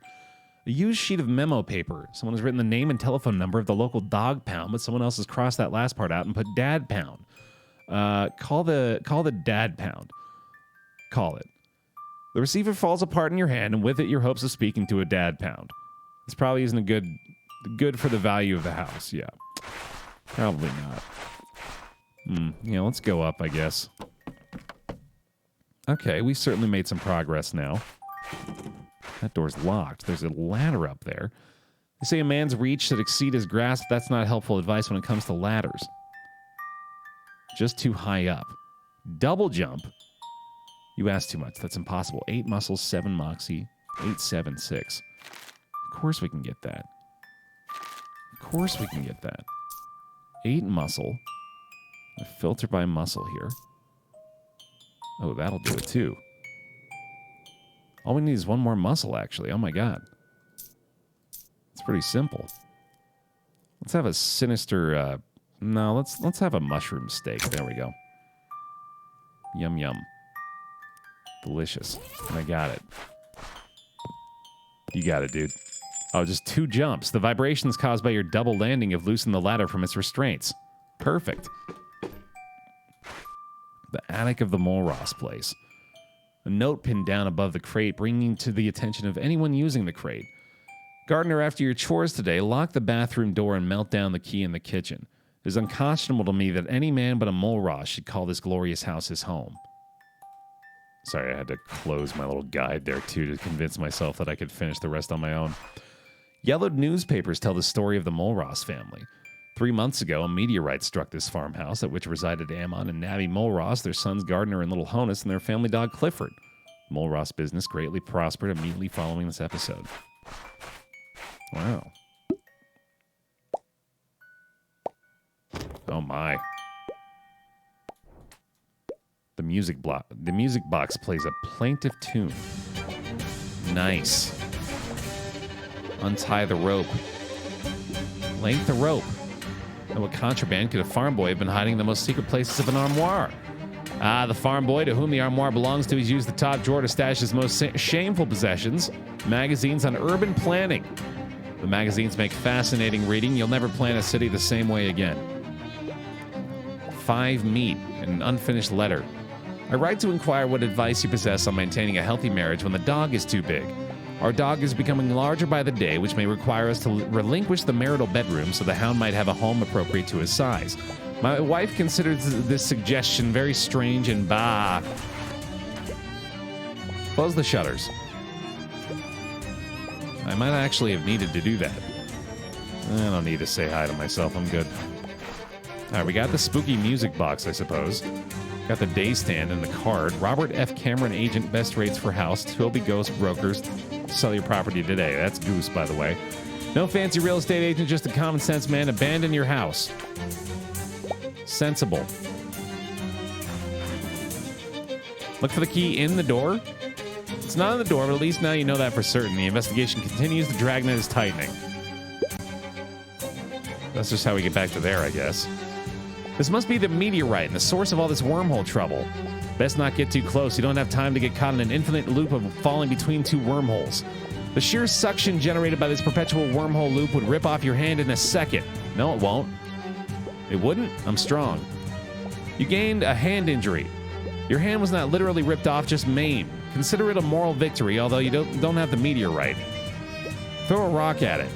A used sheet of memo paper. Someone has written the name and telephone number of the local dog pound, but someone else has crossed that last part out and put dad pound. Call the dad pound. Call it. The receiver falls apart in your hand, and with it, your hopes of speaking to a dad pound. This probably isn't a good for the value of the house. Yeah, probably not. Yeah, let's go up, I guess. Okay, we certainly made some progress now. That door's locked. There's a ladder up there. They say a man's reach should exceed his grasp. That's not helpful advice when it comes to ladders. Just too high up. Double jump. You asked too much. That's impossible. 8 muscles, 7 moxie, 8, 7, 6. Of course we can get that. Of course we can get that. 8 muscle. A filter by muscle here. Oh, that'll do it too. All we need is 1 more muscle, actually. Oh my god. It's pretty simple. Let's have a sinister, no, let's have a mushroom steak. There we go. Yum, yum. Delicious. And I got it. You got it, dude. Oh, just 2 jumps. The vibrations caused by your double landing have loosened the ladder from its restraints. Perfect. The attic of the Molros place. A note pinned down above the crate, bringing to the attention of anyone using the crate. Gardener, after your chores today, lock the bathroom door and melt down the key in the kitchen. It is unconscionable to me that any man but a Molros should call this glorious house his home. Sorry, I had to close my little guide there, too, to convince myself that I could finish the rest on my own. Yellowed newspapers tell the story of the Molros family. 3 months ago, a meteorite struck this farmhouse, at which resided Ammon and Nabby Molros, their sons Gardner and little Honus, and their family dog Clifford. Molros business greatly prospered immediately following this episode. Wow. Oh my. The music box plays a plaintive tune. Nice. Untie the rope. Length the rope. And what contraband could a farm boy have been hiding in the most secret places of an armoire? Ah, the farm boy to whom the armoire belongs to has used the top drawer to stash his most shameful possessions, magazines on urban planning. The magazines make fascinating reading. You'll never plan a city the same way again. 5 meat and an unfinished letter. I write to inquire what advice you possess on maintaining a healthy marriage when the dog is too big. Our dog is becoming larger by the day, which may require us to relinquish the marital bedroom so the hound might have a home appropriate to his size. My wife considers this suggestion very strange and bah. Close the shutters. I might actually have needed to do that. I don't need to say hi to myself. I'm good. All right, we got the spooky music box, I suppose. Got the day stand and the card. Robert F. Cameron, agent, best rates for house. Toby Ghost Brokers. Sell your property today. That's Goose, by the way. No fancy real estate agent, just a common sense man. Abandon your house. Sensible. Look for the key in the door. It's not in the door, but at least now you know that for certain. The investigation continues. The dragnet is tightening. That's just how we get back to there, I guess. This must be the meteorite and the source of all this wormhole trouble. Best not get too close. You don't have time to get caught in an infinite loop of falling between 2 wormholes. The sheer suction generated by this perpetual wormhole loop would rip off your hand in a second. No, it won't. It wouldn't? I'm strong. You gained a hand injury. Your hand was not literally ripped off, just maimed. Consider it a moral victory, although you don't have the meteorite. Throw a rock at it.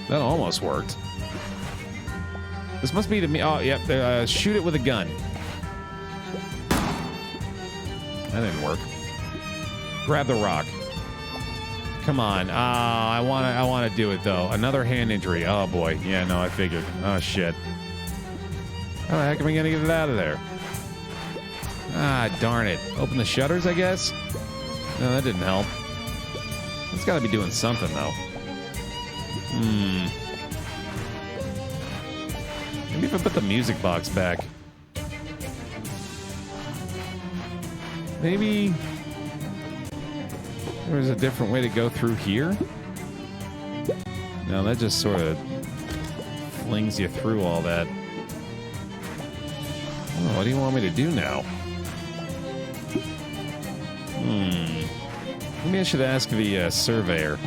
That almost worked. This must be the... Oh, yep. Shoot it with a gun. That didn't work. Grab the rock. Come on. I want to do it, though. Another hand injury. Oh, boy. Yeah, no, I figured. Oh, shit. How the heck am I going to get it out of there? Ah, darn it. Open the shutters, I guess? No, that didn't help. It's got to be doing something, though. Maybe if I put the music box back. Maybe there's a different way to go through here? No, that just sort of flings you through all that. Oh, what do you want me to do now? Maybe I should ask the surveyor.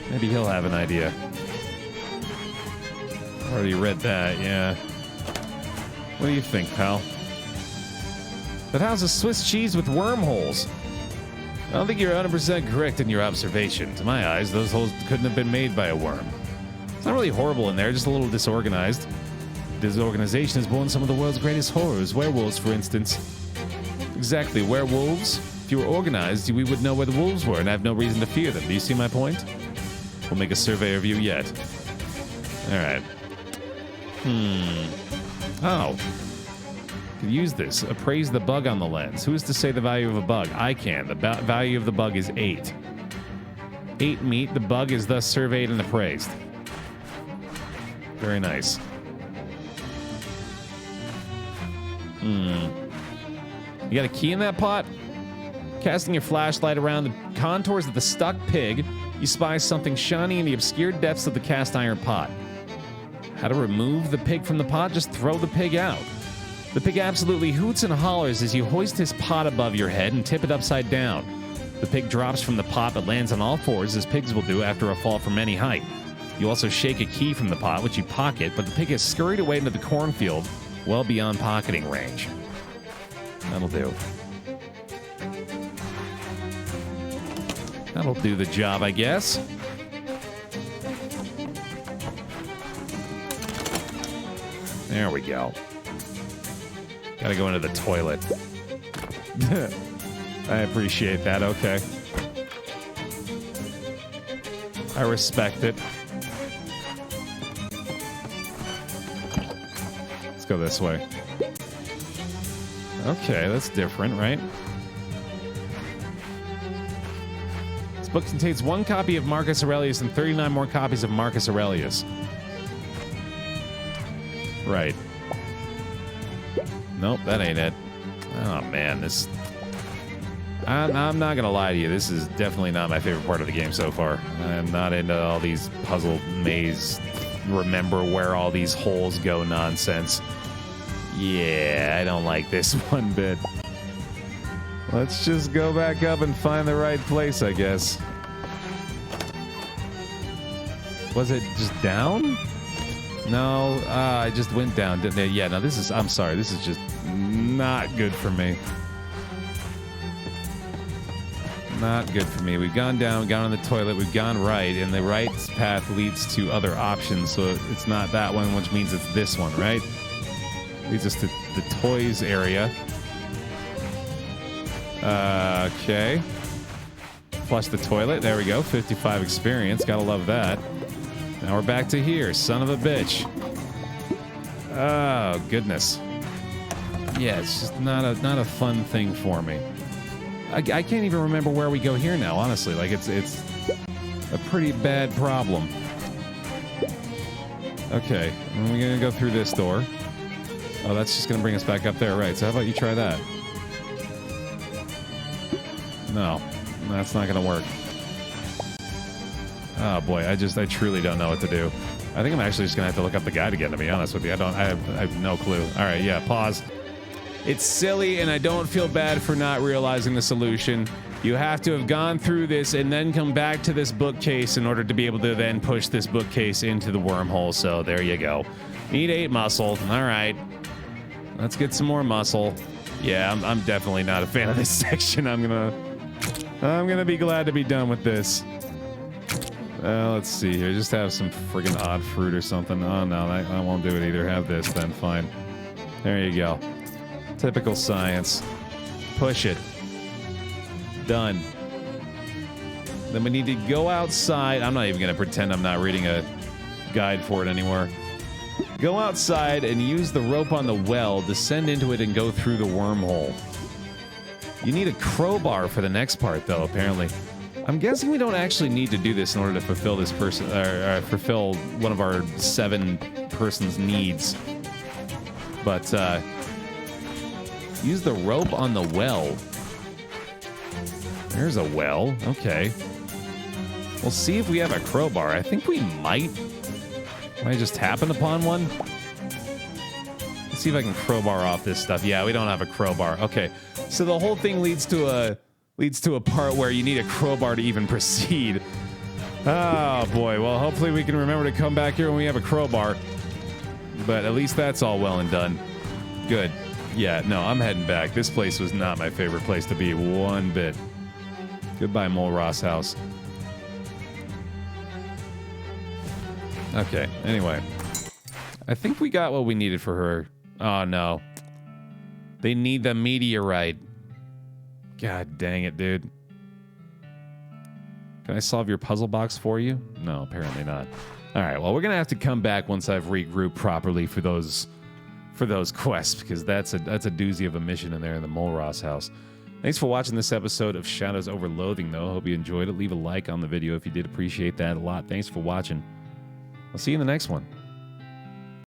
Maybe he'll have an idea. Already read that, yeah. What do you think, pal? That house is Swiss cheese with wormholes. I don't think you're 100% correct in your observation. To my eyes, those holes couldn't have been made by a worm. It's not really horrible in there, just a little disorganized. Disorganization has born some of the world's greatest horrors. Werewolves, for instance. Exactly, werewolves. If you were organized, we would know where the wolves were and have no reason to fear them. Do you see my point? We'll make a survey of you yet. All right. Oh. Could use this. Appraise the bug on the lens. Who is to say the value of a bug? I can. The value of the bug is 8. 8 meat. The bug is thus surveyed and appraised. Very nice. You got a key in that pot? Casting your flashlight around the contours of the stuck pig, you spy something shiny in the obscure depths of the cast iron pot. How to remove the pig from the pot? Just throw the pig out. The pig absolutely hoots and hollers as you hoist his pot above your head and tip it upside down. The pig drops from the pot but lands on all fours, as pigs will do after a fall from any height. You also shake a key from the pot, which you pocket, but the pig has scurried away into the cornfield, well beyond pocketing range. That'll do. That'll do the job, I guess. There we go. Gotta go into the toilet. I appreciate that, okay. I respect it. Let's go this way. Okay, that's different, right? This book contains 1 copy of Marcus Aurelius and 39 more copies of Marcus Aurelius. Right. Nope, that ain't it. Oh, man, this... I'm not gonna lie to you, this is definitely not my favorite part of the game so far. I'm not into all these puzzle maze, remember where all these holes go nonsense. Yeah, I don't like this one bit. Let's just go back up and find the right place, I guess. Was it just down? No, I just went down, didn't I? Yeah, no, this is... I'm sorry, this is just not good for me. Not good for me. We've gone down, gone on the toilet, we've gone right, and the right path leads to other options, so it's not that one, which means it's this one, right? Leads us to the toys area. Okay. Flush the toilet. There we go. 55 experience. Gotta love that. Now we're back to here. Son of a bitch. Oh, goodness. Yeah, it's just not a fun thing for me. I can't even remember where we go here now, honestly. Like, it's a pretty bad problem. Okay, and we're gonna go through this door. Oh, that's just gonna bring us back up there, right? So how about you try that? No, that's not gonna work. Oh boy, I truly don't know what to do. I think I'm actually just gonna have to look up the guide again, to be honest with you. I have no clue. All right, yeah, pause. It's silly, and I don't feel bad for not realizing the solution. You have to have gone through this and then come back to this bookcase in order to be able to then push this bookcase into the wormhole. So there you go. Need 8 muscle. All right. Let's get some more muscle. Yeah, I'm definitely not a fan of this section. I'm gonna be glad to be done with this. Let's see here. Just have some friggin' odd fruit or something. Oh no, I won't do it either. Have this then. Fine. There you go. Typical science. Push it. Done. Then we need to go outside. I'm not even gonna pretend I'm not reading a guide for it anymore. Go outside and use the rope on the well, descend into it, and go through the wormhole. You need a crowbar for the next part, though, apparently. I'm guessing we don't actually need to do this in order to fulfill this person, fulfill one of our 7 persons' needs. But, use the rope on the well. There's a well. Okay. We'll see if we have a crowbar. I think we might. Might just happen upon one. Let's see if I can crowbar off this stuff. Yeah, we don't have a crowbar. Okay, so the whole thing leads to a part where you need a crowbar to even proceed. Oh boy. Well, hopefully we can remember to come back here when we have a crowbar. But at least that's all well and done. Good. Yeah. No, I'm heading back. This place was not my favorite place to be one bit. Goodbye, Mole Ross house. Okay, anyway. I think we got what we needed for her. Oh, no. They need the meteorite. God dang it, dude. Can I solve your puzzle box for you? No, apparently not. All right, well, we're going to have to come back once I've regrouped properly for those quests, because that's a doozy of a mission in there in the Mole Ross house. Thanks for watching this episode of Shadows Over Loathing, though. Hope you enjoyed it. Leave a like on the video if you did. Appreciate that a lot. Thanks for watching. I'll see you in the next one.